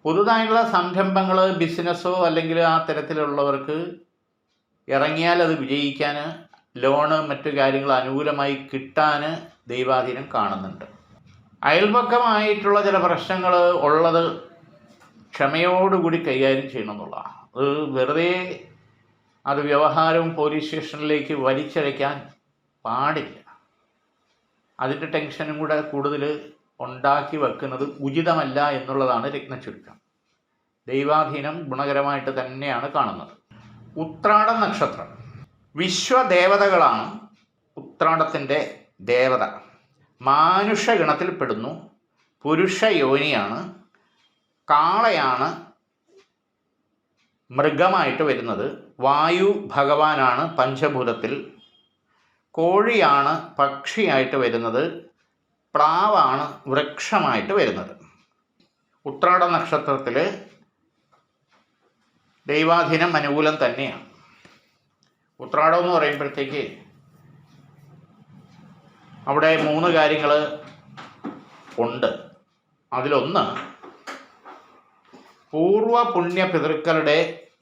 പുതുതായുള്ള സംരംഭങ്ങൾ, ബിസിനസ്സോ അല്ലെങ്കിൽ ആ തരത്തിലുള്ളവർക്ക് ഇറങ്ങിയാൽ അത് വിജയിക്കാൻ, ലോണ് മറ്റു കാര്യങ്ങൾ അനുകൂലമായി കിട്ടാൻ ദൈവാധീനം കാണുന്നുണ്ട്. അയൽപക്കമായിട്ടുള്ള ചില പ്രശ്നങ്ങൾ ഉള്ളത് ക്ഷമയോടുകൂടി കൈകാര്യം ചെയ്യണം എന്നുള്ളതാണ്. അത് വെറുതെ അത് വ്യവഹാരവും പോലീസ് സ്റ്റേഷനിലേക്ക് വലിച്ചഴയ്ക്കാൻ പാടില്ല. അതിൻ്റെ ടെൻഷനും കൂടെ കൂടുതൽ ഉണ്ടാക്കി വെക്കുന്നത് ഉചിതമല്ല എന്നുള്ളതാണ് രത്നചുരുക്കം. ദൈവാധീനം ഗുണകരമായിട്ട് തന്നെയാണ് കാണുന്നത്. ഉത്രാടം നക്ഷത്രം. വിശ്വദേവതകളാണ് ഉത്രാടത്തിൻ്റെ ദേവത. മാനുഷഗണത്തിൽപ്പെടുന്നു. പുരുഷ യോനിയാണ്. കാളയാണ് മൃഗമായിട്ട് വരുന്നത്. വായു ഭഗവാനാണ് പഞ്ചഭൂതത്തിൽ. കോഴിയാണ് പക്ഷിയായിട്ട് വരുന്നത്. പ്ലാവാണ് വൃക്ഷമായിട്ട് വരുന്നത്. ഉത്രാട നക്ഷത്രത്തിൽ ദൈവാധീനം അനുകൂലം തന്നെയാണ്. ഉത്രാടം എന്ന് പറയുമ്പോഴത്തേക്ക് അവിടെ 3 കാര്യങ്ങൾ ഉണ്ട്. അതിലൊന്ന് പൂർവ പുണ്യ പിതൃക്കളുടെ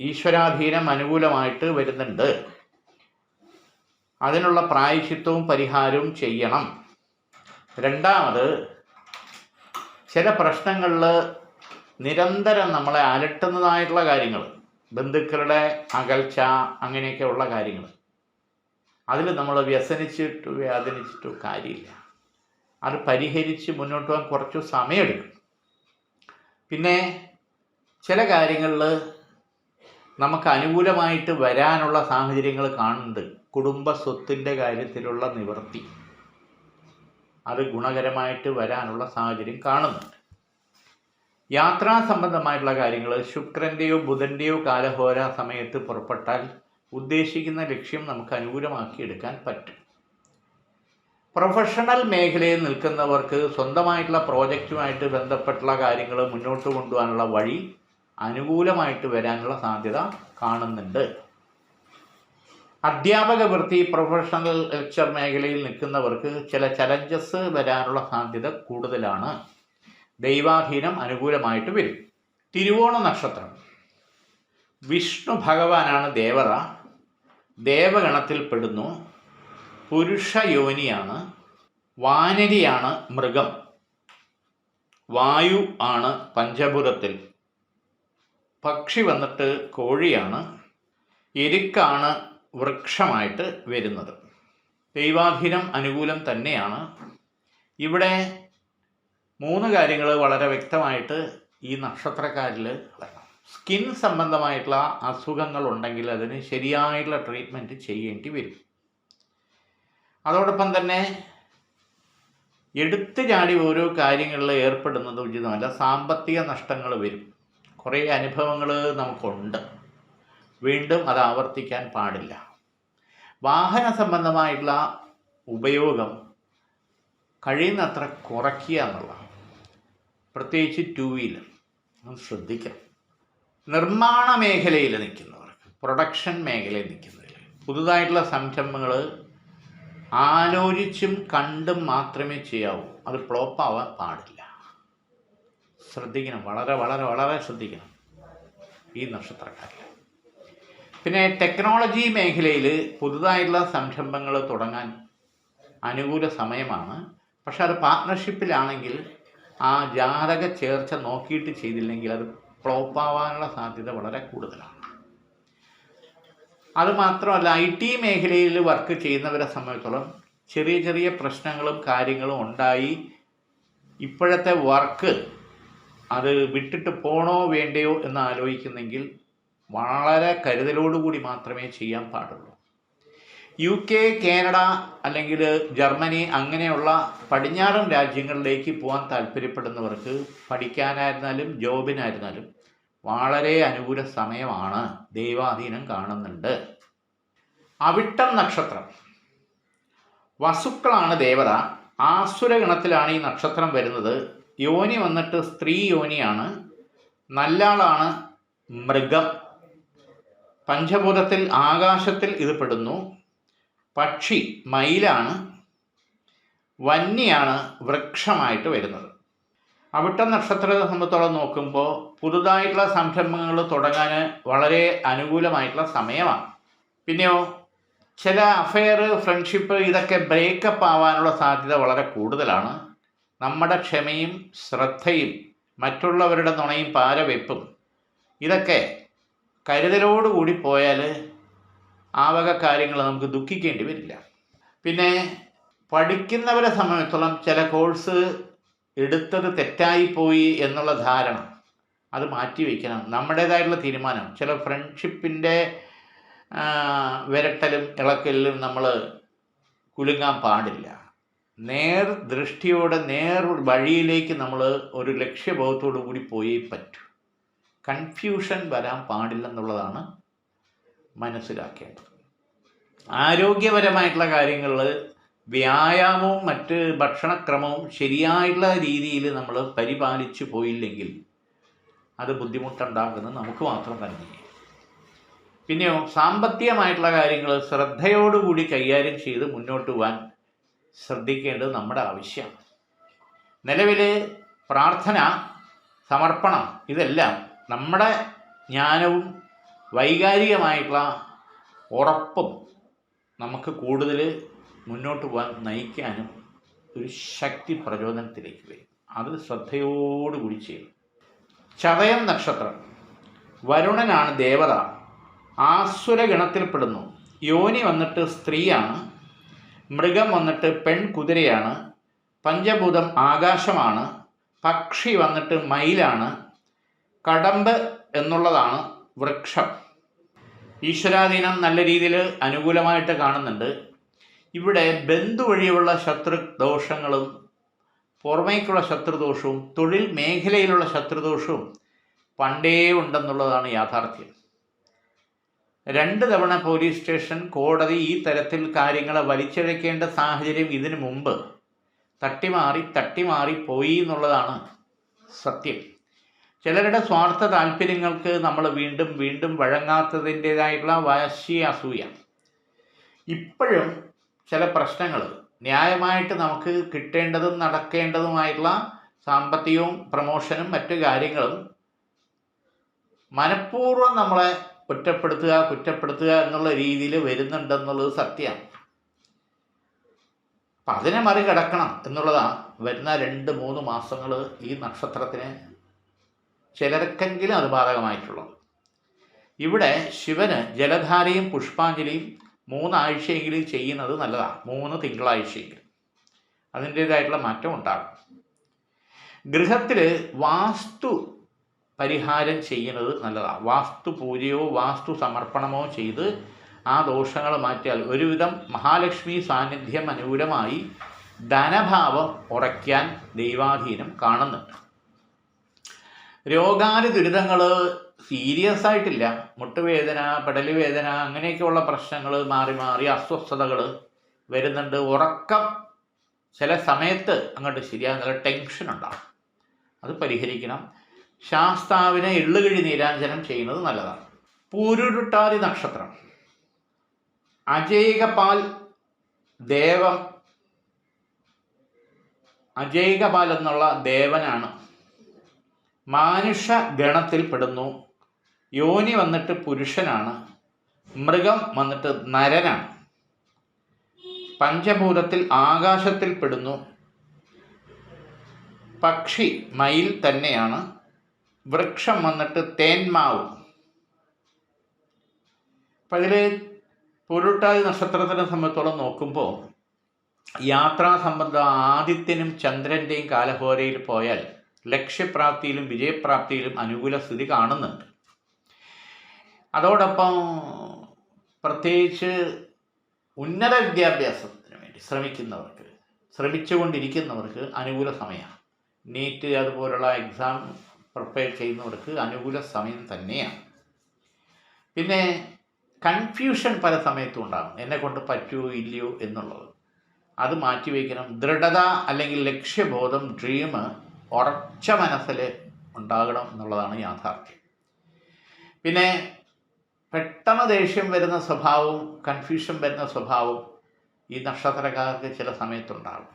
ഈശ്വരാധീനം അനുകൂലമായിട്ട് വരുന്നുണ്ട്. അതിനുള്ള പ്രായശ്ചിത്തവും പരിഹാരവും ചെയ്യണം. 2ാമത് ചില പ്രശ്നങ്ങളിൽ നിരന്തരം നമ്മളെ അലട്ടുന്നതായിട്ടുള്ള കാര്യങ്ങൾ, ബന്ധുക്കളുടെ അകൽച്ച, അങ്ങനെയൊക്കെ ഉള്ള കാര്യങ്ങൾ, അതിൽ നമ്മൾ വ്യസനിച്ചിട്ടോ വേദനിച്ചിട്ടോ കാര്യമില്ല. അത് പരിഹരിച്ച് മുന്നോട്ട് പോകാൻ കുറച്ച് സമയമെടുക്കും. പിന്നെ ചില കാര്യങ്ങളിൽ നമുക്ക് അനുകൂലമായിട്ട് വരാനുള്ള സാഹചര്യങ്ങൾ കാണുന്നുണ്ട്. കുടുംബ സ്വത്തിൻ്റെ കാര്യത്തിലുള്ള നിവൃത്തി, അത് ഗുണകരമായിട്ട് വരാനുള്ള സാഹചര്യം കാണുന്നുണ്ട്. യാത്രാ സംബന്ധമായിട്ടുള്ള കാര്യങ്ങൾ ശുക്രൻ്റെയോ ബുധൻ്റെയോ കാലഹോര സമയത്ത് പുറപ്പെട്ടാൽ ഉദ്ദേശിക്കുന്ന ലക്ഷ്യം നമുക്ക് അനുകൂലമാക്കിയെടുക്കാൻ പറ്റും. പ്രൊഫഷണൽ മേഖലയിൽ നിൽക്കുന്നവർക്ക് സ്വന്തമായിട്ടുള്ള പ്രോജക്റ്റുമായിട്ട് ബന്ധപ്പെട്ടുള്ള കാര്യങ്ങൾ മുന്നോട്ട് കൊണ്ടുപോകാനുള്ള വഴി അനുകൂലമായിട്ട് വരാനുള്ള സാധ്യത കാണുന്നുണ്ട്. അധ്യാപക വൃത്തി, പ്രൊഫഷണൽ ലെക്ചർ മേഖലയിൽ നിൽക്കുന്നവർക്ക് ചില ചലഞ്ചസ് വരാനുള്ള സാധ്യത കൂടുതലാണ്. ദൈവാധീനം അനുകൂലമായിട്ട് വരും. തിരുവോണ നക്ഷത്രം. വിഷ്ണു ഭഗവാനാണ് ദേവത. ദേവഗണത്തിൽപ്പെടുന്നു. പുരുഷ യോനിയാണ്. വാനരിയാണ് മൃഗം. വായു ആണ് പഞ്ചഭൂതത്തിൽ. പക്ഷി വന്നിട്ട് കോഴിയാണ്. എരുക്കാണ് വൃക്ഷമായിട്ട് വരുന്നത്. ദൈവാധീനം അനുകൂലം തന്നെയാണ്. ഇവിടെ 3 കാര്യങ്ങൾ വളരെ വ്യക്തമായിട്ട് ഈ നക്ഷത്രക്കാരിൽ വരണം. സ്കിൻ സംബന്ധമായിട്ടുള്ള അസുഖങ്ങൾ ഉണ്ടെങ്കിൽ അതിന് ശരിയായിട്ടുള്ള ട്രീറ്റ്മെൻറ്റ് ചെയ്യേണ്ടി വരും. അതോടൊപ്പം തന്നെ എടുത്തു ചാടി ഓരോ കാര്യങ്ങളിൽ ഏർപ്പെടുന്നത് ഉചിതമല്ല. സാമ്പത്തിക നഷ്ടങ്ങൾ വരും. കുറേ അനുഭവങ്ങൾ നമുക്കുണ്ട്, വീണ്ടും അത് ആവർത്തിക്കാൻ പാടില്ല. വാഹന സംബന്ധമായിട്ടുള്ള ഉപയോഗം കഴിയുന്നത്ര കുറയ്ക്കുക എന്നുള്ളതാണ്. പ്രത്യേകിച്ച് 2 വീലർ അത് ശ്രദ്ധിക്കണം. നിർമ്മാണ മേഖലയിൽ നിൽക്കുന്നവർക്ക്, പ്രൊഡക്ഷൻ മേഖലയിൽ നിൽക്കുന്നവർ, പുതുതായിട്ടുള്ള സംരംഭങ്ങൾ ആലോചിച്ചും കണ്ടും മാത്രമേ ചെയ്യാവൂ. അത് ഫ്ലോപ്പാവാൻ പാടില്ല. ശ്രദ്ധിക്കണം, വളരെ വളരെ വളരെ ശ്രദ്ധിക്കണം ഈ നക്ഷത്രക്കാരിൽ. പിന്നെ ടെക്നോളജി മേഖലയിൽ പുതുതായിട്ടുള്ള സംരംഭങ്ങൾ തുടങ്ങാൻ അനുകൂല സമയമാണ്. പക്ഷെ അത് പാർട്ട്ണർഷിപ്പിലാണെങ്കിൽ ആ ജാതക ചേർച്ച നോക്കിയിട്ട് ചെയ്തില്ലെങ്കിൽ അത് ഫ്ലോപ്പാവാനുള്ള സാധ്യത വളരെ കൂടുതലാണ്. അതുമാത്രമല്ല, IT മേഖലയിൽ വർക്ക് ചെയ്യുന്നവരെ സംബന്ധിച്ചിടത്തോളം ചെറിയ ചെറിയ പ്രശ്നങ്ങളും കാര്യങ്ങളും ഉണ്ടായി ഇപ്പോഴത്തെ വർക്ക് അത് വിട്ടിട്ട് പോകണോ വേണ്ടയോ എന്ന് ആലോചിക്കുന്നെങ്കിൽ വളരെ കരുതലോടുകൂടി മാത്രമേ ചെയ്യാൻ പാടുള്ളൂ. UK, കാനഡ അല്ലെങ്കിൽ ജർമ്മനി അങ്ങനെയുള്ള പടിഞ്ഞാറൻ രാജ്യങ്ങളിലേക്ക് പോകാൻ താല്പര്യപ്പെടുന്നവർക്ക് പഠിക്കാനായിരുന്നാലും ജോബിനായിരുന്നാലും വളരെ അനുകൂല സമയമാണ്. ദൈവാധീനം കാണുന്നുണ്ട്. അവിട്ടം നക്ഷത്രം, വസുക്കളാണ് ദേവത. ആസുരഗണത്തിലാണ് ഈ നക്ഷത്രം വരുന്നത്. യോനി വന്നിട്ട് സ്ത്രീ യോനിയാണ്. നല്ലാളാണ് മൃഗം. പഞ്ചഭൂതത്തിൽ ആകാശത്തിൽ ഇത് പെടുന്നു. പക്ഷി മയിലാണ്. വന്യാണ് വൃക്ഷമായിട്ട് വരുന്നത്. അവിട്ടം നക്ഷത്രത്തെ സംബന്ധിച്ചോളം നോക്കുമ്പോൾ പുതുതായിട്ടുള്ള സംരംഭങ്ങൾ തുടങ്ങാൻ വളരെ അനുകൂലമായിട്ടുള്ള സമയമാണ്. പിന്നെയോ ചില അഫെയർ, ഫ്രണ്ട്ഷിപ്പ് ഇതൊക്കെ ബ്രേക്കപ്പ് ആവാനുള്ള സാധ്യത വളരെ കൂടുതലാണ്. നമ്മുടെ ക്ഷമയും ശ്രദ്ധയും മറ്റുള്ളവരുടെ നുണയും പാരവെപ്പും ഇതൊക്കെ കരുതലോടുകൂടി പോയാൽ ആ വക കാര്യങ്ങൾ നമുക്ക് ദുഃഖിക്കേണ്ടി വരില്ല. പിന്നെ പഠിക്കുന്നവരെ സംബന്ധിച്ചിടത്തോളം ചില കോഴ്സ് എടുത്തത് തെറ്റായിപ്പോയി എന്നുള്ള ധാരണ അത് മാറ്റിവെക്കണം. നമ്മുടേതായിട്ടുള്ള തീരുമാനം. ചില ഫ്രണ്ട്ഷിപ്പിൻ്റെ വിരട്ടലും ഇളക്കലിലും നമ്മൾ കുലുങ്ങാൻ പാടില്ല. നേർ ദൃഷ്ടിയോടെ നേർ വഴിയിലേക്ക് നമ്മൾ ഒരു ലക്ഷ്യബോധത്തോടു കൂടി പോയേ പറ്റൂ. കൺഫ്യൂഷൻ വരാൻ പാടില്ലെന്നുള്ളതാണ് മനസ്സിലാക്കേണ്ടത്. ആരോഗ്യപരമായിട്ടുള്ള കാര്യങ്ങളിൽ വ്യായാമവും മറ്റ് ഭക്ഷണക്രമവും ശരിയായിട്ടുള്ള രീതിയിൽ നമ്മൾ പരിപാലിച്ചു പോയില്ലെങ്കിൽ അത് ബുദ്ധിമുട്ടുണ്ടാക്കുന്നത് നമുക്ക് മാത്രം തന്നെ. പിന്നെയോ സാമ്പത്തികമായിട്ടുള്ള കാര്യങ്ങൾ ശ്രദ്ധയോടുകൂടി കൈകാര്യം ചെയ്ത് മുന്നോട്ട് പോകാൻ ശ്രദ്ധിക്കേണ്ടത് നമ്മുടെ ആവശ്യമാണ്. നിലവിൽ പ്രാർത്ഥന, സമർപ്പണം ഇതെല്ലാം നമ്മുടെ ജ്ഞാനവും വൈകാരികമായിട്ടുള്ള ഉറപ്പും നമുക്ക് കൂടുതൽ മുന്നോട്ട് പോകാൻ നയിക്കാനും ഒരു ശക്തി പ്രചോദനത്തിലേക്ക് വരും. അത് ശ്രദ്ധയോടുകൂടി ചെയ്യും. ചതയം നക്ഷത്രം, വരുണനാണ് ദേവത. ആസുരഗണത്തിൽപ്പെടുന്നു. യോനി വന്നിട്ട് സ്ത്രീയാണ്. മൃഗം വന്നിട്ട് പെൺകുതിരയാണ്. പഞ്ചഭൂതം ആകാശമാണ്. പക്ഷി വന്നിട്ട് മയിലാണ്. കടമ്പ് എന്നുള്ളതാണ് വൃക്ഷം. ഈശ്വരാധീനം നല്ല രീതിയിൽ അനുകൂലമായിട്ട് കാണുന്നുണ്ട്. ഇവിടെ ബന്ധു വഴിയുള്ള ശത്രു ദോഷങ്ങളും പുറമേക്കുള്ള ശത്രുദോഷവും തൊഴിൽ മേഖലയിലുള്ള ശത്രുദോഷവും പണ്ടേ ഉണ്ടെന്നുള്ളതാണ് യാഥാർത്ഥ്യം. 2 തവണ പോലീസ് സ്റ്റേഷൻ, കോടതി ഈ തരത്തിൽ കാര്യങ്ങളെ വലിച്ചിഴക്കേണ്ട സാഹചര്യം ഇതിനു മുമ്പ് തട്ടിമാറി പോയി എന്നുള്ളതാണ് സത്യം. ചിലരുടെ സ്വാർത്ഥ താല്പര്യങ്ങൾക്ക് നമ്മൾ വീണ്ടും വീണ്ടും വഴങ്ങാത്തതിൻ്റേതായിട്ടുള്ള വാശി, അസൂയ. ഇപ്പോഴും ചില പ്രശ്നങ്ങൾ ന്യായമായിട്ട് നമുക്ക് കിട്ടേണ്ടതും നടക്കേണ്ടതുമായിട്ടുള്ള സാമ്പത്തികവും പ്രമോഷനും മറ്റു കാര്യങ്ങളും മനഃപൂർവ്വം നമ്മളെ കുറ്റപ്പെടുത്തുക എന്നുള്ള രീതിയിൽ വരുന്നുണ്ടെന്നുള്ളത് സത്യമാണ്. അപ്പം അതിനെ മറികടക്കണം എന്നുള്ളതാണ് വരുന്ന 2-3 മാസങ്ങൾ ഈ നക്ഷത്രത്തിന് ചിലർക്കെങ്കിലും അത് ബാധകമായിട്ടുള്ളത്. ഇവിടെ ശിവന് ജലധാരയും പുഷ്പാഞ്ജലിയും 3 ആഴ്ചയെങ്കിലും ചെയ്യുന്നത് നല്ലതാണ്. 3 തിങ്കളാഴ്ചയെങ്കിലും അതിൻ്റേതായിട്ടുള്ള മാറ്റം ഉണ്ടാകും. ഗൃഹത്തിൽ വാസ്തു പരിഹാരം ചെയ്യുന്നത് നല്ലതാണ്. വാസ്തു പൂജയോ വാസ്തു സമർപ്പണമോ ചെയ്ത് ആ ദോഷങ്ങൾ മാറ്റിയാൽ ഒരുവിധം മഹാലക്ഷ്മി സാന്നിധ്യം അനുകൂലമായി ധനഭാവം ഉറയ്ക്കാൻ ദൈവാധീനം കാണുന്നുണ്ട്. രോഗാതി ദുരിതങ്ങൾ സീരിയസ് ആയിട്ടില്ല. മുട്ടുവേദന, പെടലുവേദന അങ്ങനെയൊക്കെയുള്ള പ്രശ്നങ്ങൾ മാറി അസ്വസ്ഥതകൾ വരുന്നുണ്ട്. ഉറക്കം ചില സമയത്ത് അങ്ങോട്ട് ശരിയാകുന്ന ടെൻഷൻ ഉണ്ടാകും, അത് പരിഹരിക്കണം. ശാസ്താവിന് എള്ളുകിഴി നീരാഞ്ജനം ചെയ്യുന്നത് നല്ലതാണ്. പൂരുരുട്ടാതി നക്ഷത്രം അജൈകപാൽ എന്നുള്ള ദേവനാണ്. മാനുഷ ഗണത്തിൽ പെടുന്നു. യോനി വന്നിട്ട് പുരുഷനാണ്. മൃഗം വന്നിട്ട് നരനാണ്. പഞ്ചഭൂതത്തിൽ ആകാശത്തിൽ പെടുന്നു. പക്ഷി മയിൽ തന്നെയാണ്. വൃക്ഷം വന്നിട്ട് തേന്മാവ്. അപ്പം ഇതിൽ പൂരുരുട്ടാതി നക്ഷത്രത്തിനെ സംബന്ധിച്ചോളം നോക്കുമ്പോൾ യാത്രാ സംബന്ധം ആദിത്യനും ചന്ദ്രൻ്റെയും കാലഹോരയിൽ പോയാൽ ലക്ഷ്യപ്രാപ്തിയിലും വിജയപ്രാപ്തിയിലും അനുകൂല സ്ഥിതി കാണുന്നുണ്ട്. അതോടൊപ്പം പ്രത്യേകിച്ച് ഉന്നത വിദ്യാഭ്യാസത്തിന് വേണ്ടി ശ്രമിച്ചുകൊണ്ടിരിക്കുന്നവർക്ക് അനുകൂല സമയമാണ്. നീറ്റ് അതുപോലുള്ള എക്സാം പ്രിപ്പയർ ചെയ്യുന്നവർക്ക് അനുകൂല സമയം തന്നെയാണ്. പിന്നെ കൺഫ്യൂഷൻ പല സമയത്തും ഉണ്ടാകും, എന്നെ കൊണ്ട് പറ്റുമോ ഇല്ലയോ എന്നുള്ളത്. അത് മാറ്റിവെക്കണം. ദൃഢത അല്ലെങ്കിൽ ലക്ഷ്യബോധം, ഡ്രീം ഉറച്ച മനസ്സിൽ ഉണ്ടാകണം എന്നുള്ളതാണ് യാഥാർത്ഥ്യം. പിന്നെ പെട്ടെന്ന് ദേഷ്യം വരുന്ന സ്വഭാവവും കൺഫ്യൂഷൻ വരുന്ന സ്വഭാവവും ഈ നക്ഷത്രക്കാർക്ക് ചില സമയത്തുണ്ടാകും.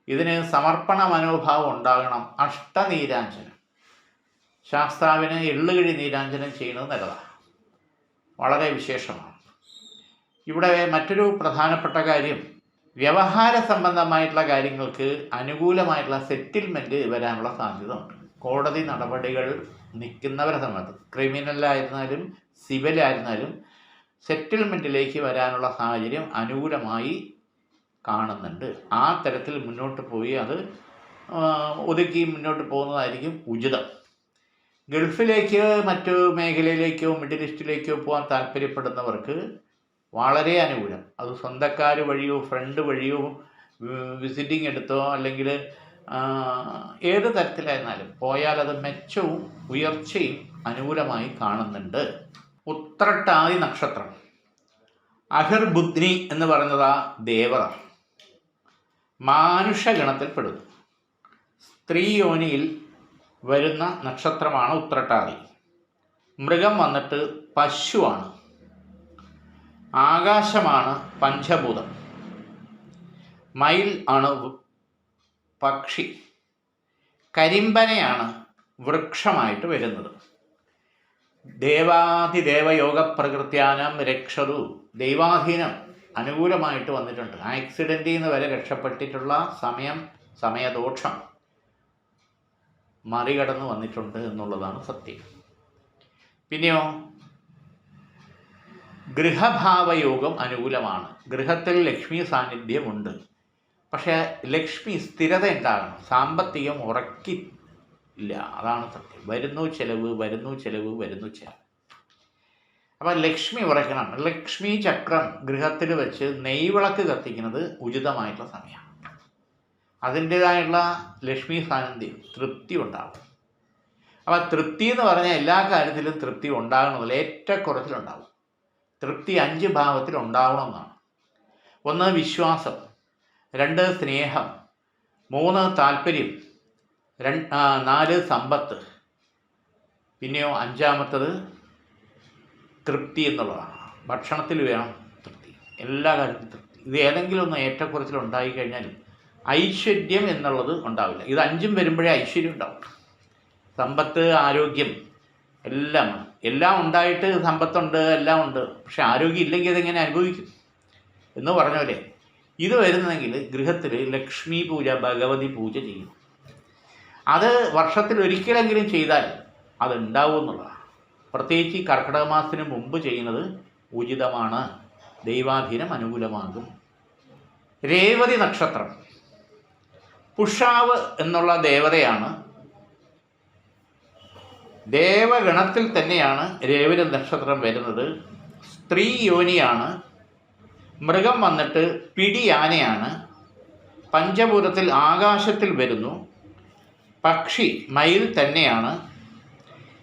ഇതിന് സമർപ്പണ മനോഭാവം ഉണ്ടാകണം. അഷ്ടനീരാഞ്ജനം, ശാസ്താവിന് എള്ളുകിഴി നീരാഞ്ജനം ചെയ്യുന്നത് നല്ലതാണ്, വളരെ വിശേഷമാണ്. ഇവിടെ മറ്റൊരു പ്രധാനപ്പെട്ട കാര്യം, വ്യവഹാര സംബന്ധമായിട്ടുള്ള കാര്യങ്ങൾക്ക് അനുകൂലമായിട്ടുള്ള സെറ്റിൽമെൻറ്റ് വരാനുള്ള സാധ്യത ഉണ്ട്. കോടതി നടപടികൾ നിൽക്കുന്നവരെ സംബന്ധിച്ച് ക്രിമിനലായിരുന്നാലും സിവിലായിരുന്നാലും സെറ്റിൽമെൻറ്റിലേക്ക് വരാനുള്ള സാഹചര്യം അനുകൂലമായി കാണുന്നുണ്ട്. ആ തരത്തിൽ മുന്നോട്ട് പോയി അത് ഒതുക്കി മുന്നോട്ട് പോകുന്നതായിരിക്കും ഉചിതം. ഗൾഫിലേക്ക് മറ്റു മേഖലയിലേക്കോ മിഡിൽ ഈസ്റ്റിലേക്കോ പോകാൻ താല്പര്യപ്പെടുന്നവർക്ക് വളരെ അനുകൂലം. അത് സ്വന്തക്കാർ വഴിയോ ഫ്രണ്ട് വഴിയോ വിസിറ്റിംഗ് എടുത്തോ അല്ലെങ്കിൽ ഏത് തരത്തിലായിരുന്നാലും പോയാൽ അത് മെച്ചവും ഉയർച്ചയും അനുകൂലമായി കാണുന്നുണ്ട്. ഉത്രട്ടാതി നക്ഷത്രം അഹിർബുദ്നി എന്ന് പറയുന്നത് ദേവത, മാനുഷഗണത്തിൽപ്പെടുന്നു. സ്ത്രീ യോനിയിൽ വരുന്ന നക്ഷത്രമാണ് ഉത്രട്ടാതി. മൃഗം വന്നിട്ട് പശുവാണ്. ആകാശമാണ് പഞ്ചഭൂതം. മയിൽ ആണ് പക്ഷി. കരിമ്പനയാണ് വൃക്ഷമായിട്ട് വരുന്നത്. ദേവാധിദേവയോഗ പ്രകൃത്യാനം രക്ഷതു, ദൈവാധീനം അനുകൂലമായിട്ട് വന്നിട്ടുണ്ട്. ആക്സിഡൻറ്റിൽ നിന്ന് വരെ രക്ഷപ്പെട്ടിട്ടുള്ള സമയദോഷം മറികടന്ന് വന്നിട്ടുണ്ട് എന്നുള്ളതാണ് സത്യം. പിന്നെയോ ഗൃഹഭാവയോഗം അനുകൂലമാണ്. ഗൃഹത്തിൽ ലക്ഷ്മി സാന്നിധ്യമുണ്ട്. പക്ഷേ ലക്ഷ്മി സ്ഥിരത ഉണ്ടാകണം. സാമ്പത്തികം ഉറക്കില്ല, അതാണ് സത്യം. വരുന്നു ചെലവ്. അപ്പം ലക്ഷ്മി ഉറക്കണം. ലക്ഷ്മി ചക്രം ഗൃഹത്തിൽ വെച്ച് നെയ്വിളക്ക് കത്തിക്കുന്നത് ഉചിതമായിട്ടുള്ള സമയമാണ്. അതിൻ്റേതായുള്ള ലക്ഷ്മി സാന്നിധ്യം, തൃപ്തി ഉണ്ടാകും. അപ്പം തൃപ്തി എന്ന് പറഞ്ഞാൽ എല്ലാ കാര്യത്തിലും തൃപ്തി ഉണ്ടാകണമെന്നില്ല, ഏറ്റക്കുറച്ചിലുണ്ടാവും. തൃപ്തി 5 ഭാവത്തിൽ ഉണ്ടാവണമെന്നാണ്. 1 വിശ്വാസം, 2 സ്നേഹം, 3 താല്പര്യം, 4 സമ്പത്ത്, പിന്നെയോ 5-മത്തത് തൃപ്തി എന്നുള്ളതാണ്. ഭക്ഷണത്തിൽ വേണം തൃപ്തി, എല്ലാ കാര്യത്തിലും തൃപ്തി. ഇത് ഏതെങ്കിലും ഒന്ന് ഏറ്റക്കുറച്ചിൽ ഉണ്ടായിക്കഴിഞ്ഞാൽ ഐശ്വര്യം എന്നുള്ളത് ഉണ്ടാവില്ല. ഇത് 5ഉം വരുമ്പോഴേ ഐശ്വര്യം ഉണ്ടാവും. സമ്പത്ത്, ആരോഗ്യം എല്ലാം ഉണ്ടായിട്ട് സമ്പത്തുണ്ട്, എല്ലാം ഉണ്ട്, പക്ഷെ ആരോഗ്യം ഇല്ലെങ്കിൽ അതെങ്ങനെ അനുഭവിക്കും എന്ന് പറഞ്ഞ പോലെ ഇത് വരുന്നതെങ്കിൽ ഗൃഹത്തിൽ ലക്ഷ്മി പൂജ, ഭഗവതി പൂജ ചെയ്യും. അത് വർഷത്തിൽ ഒരിക്കലെങ്കിലും ചെയ്താൽ അതുണ്ടാവും എന്നുള്ളതാണ്. പ്രത്യേകിച്ച് ഈ കർക്കിടക മാസത്തിന് മുമ്പ് ചെയ്യുന്നത് ഉചിതമാണ്. ദൈവാധീനം അനുകൂലമാകും. രേവതി നക്ഷത്രം പുഷാവ് എന്നുള്ള ദേവതയാണ്. ദേവഗണത്തിൽ തന്നെയാണ് രേവതി നക്ഷത്രം വരുന്നത്. സ്ത്രീ യോനിയാണ്. മൃഗം വന്നിട്ട് പിടിയാനയാണ്. പഞ്ചഭൂതത്തിൽ ആകാശത്തിൽ വരുന്നു. പക്ഷി മയിൽ തന്നെയാണ്.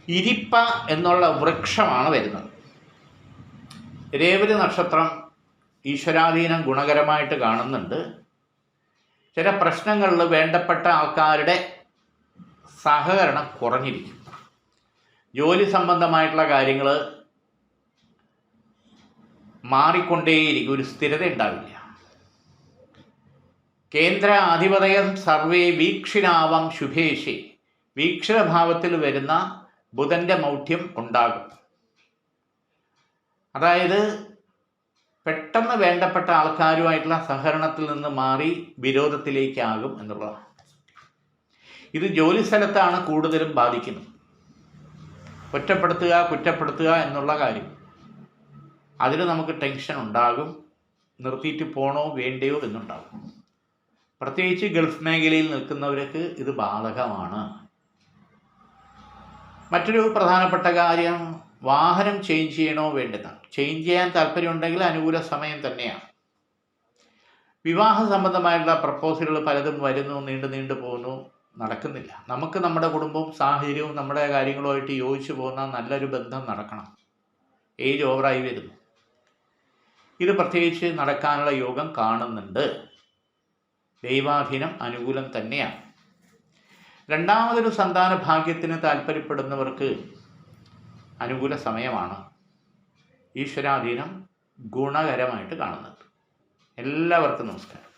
ഇരിപ്പ എന്നുള്ള വൃക്ഷമാണ് വരുന്നത്. രേവതി നക്ഷത്രം ഈശ്വരാധീനം ഗുണകരമായിട്ട് കാണുന്നുണ്ട്. ചില പ്രശ്നങ്ങളിൽ വേണ്ടപ്പെട്ട ആൾക്കാരുടെ സഹകരണം കുറഞ്ഞിരിക്കും. ജോലി സംബന്ധമായിട്ടുള്ള കാര്യങ്ങൾ മാറിക്കൊണ്ടേയിരിക്കും, ഒരു സ്ഥിരത ഉണ്ടാവില്ല. കേന്ദ്ര ആധിപതയം സർവേ വീക്ഷിണാവം ശുഭേശി, വീക്ഷണഭാവത്തിൽ വരുന്ന ബുധൻ്റെ മൗഢ്യം ഉണ്ടാകും. അതായത് പെട്ടെന്ന് വേണ്ടപ്പെട്ട ആൾക്കാരുമായിട്ടുള്ള സഹകരണത്തിൽ നിന്ന് മാറി വിരോധത്തിലേക്കാകും എന്നുള്ളതാണ്. ഇത് ജോലി സ്ഥലത്താണ് കൂടുതലും ബാധിക്കുന്നത്. കുറ്റപ്പെടുത്തുക എന്നുള്ള കാര്യം, അതിൽ നമുക്ക് ടെൻഷൻ ഉണ്ടാകും. നിർത്തിയിട്ട് പോണോ വേണ്ടയോ എന്നുണ്ടാകും. പ്രത്യേകിച്ച് ഗൾഫ് മേഖലയിൽ നിൽക്കുന്നവർക്ക് ഇത് ബാധകമാണ്. മറ്റൊരു പ്രധാനപ്പെട്ട കാര്യം, വാഹനം ചേഞ്ച് ചെയ്യണോ വേണ്ടതാണ്. ചേഞ്ച് ചെയ്യാൻ താല്പര്യമുണ്ടെങ്കിൽ അനുകൂല സമയം തന്നെയാണ്. വിവാഹ സംബന്ധമായിട്ടുള്ള പ്രപ്പോസലുകൾ പലതും വരുന്നു, നീണ്ടു പോകുന്നു, നടക്കുന്നില്ല. നമുക്ക് നമ്മുടെ കുടുംബവും സാഹചര്യവും നമ്മുടെ കാര്യങ്ങളുമായിട്ട് യോജിച്ചു പോകുന്ന നല്ലൊരു ബന്ധം നടക്കണം. ഏജ് ഓവറായി വരുന്നു. ഇത് പ്രത്യേകിച്ച് നടക്കാനുള്ള യോഗം കാണുന്നുണ്ട്. ദൈവാധീനം അനുകൂലം തന്നെയാണ്. രണ്ടാമതൊരു സന്താന ഭാഗ്യത്തിന് താല്പര്യപ്പെടുന്നവർക്ക് അനുകൂല സമയമാണ്. ഈശ്വരാധീനം ഗുണകരമായിട്ട് കാണുന്നുണ്ട്. എല്ലാവർക്കും നമസ്കാരം.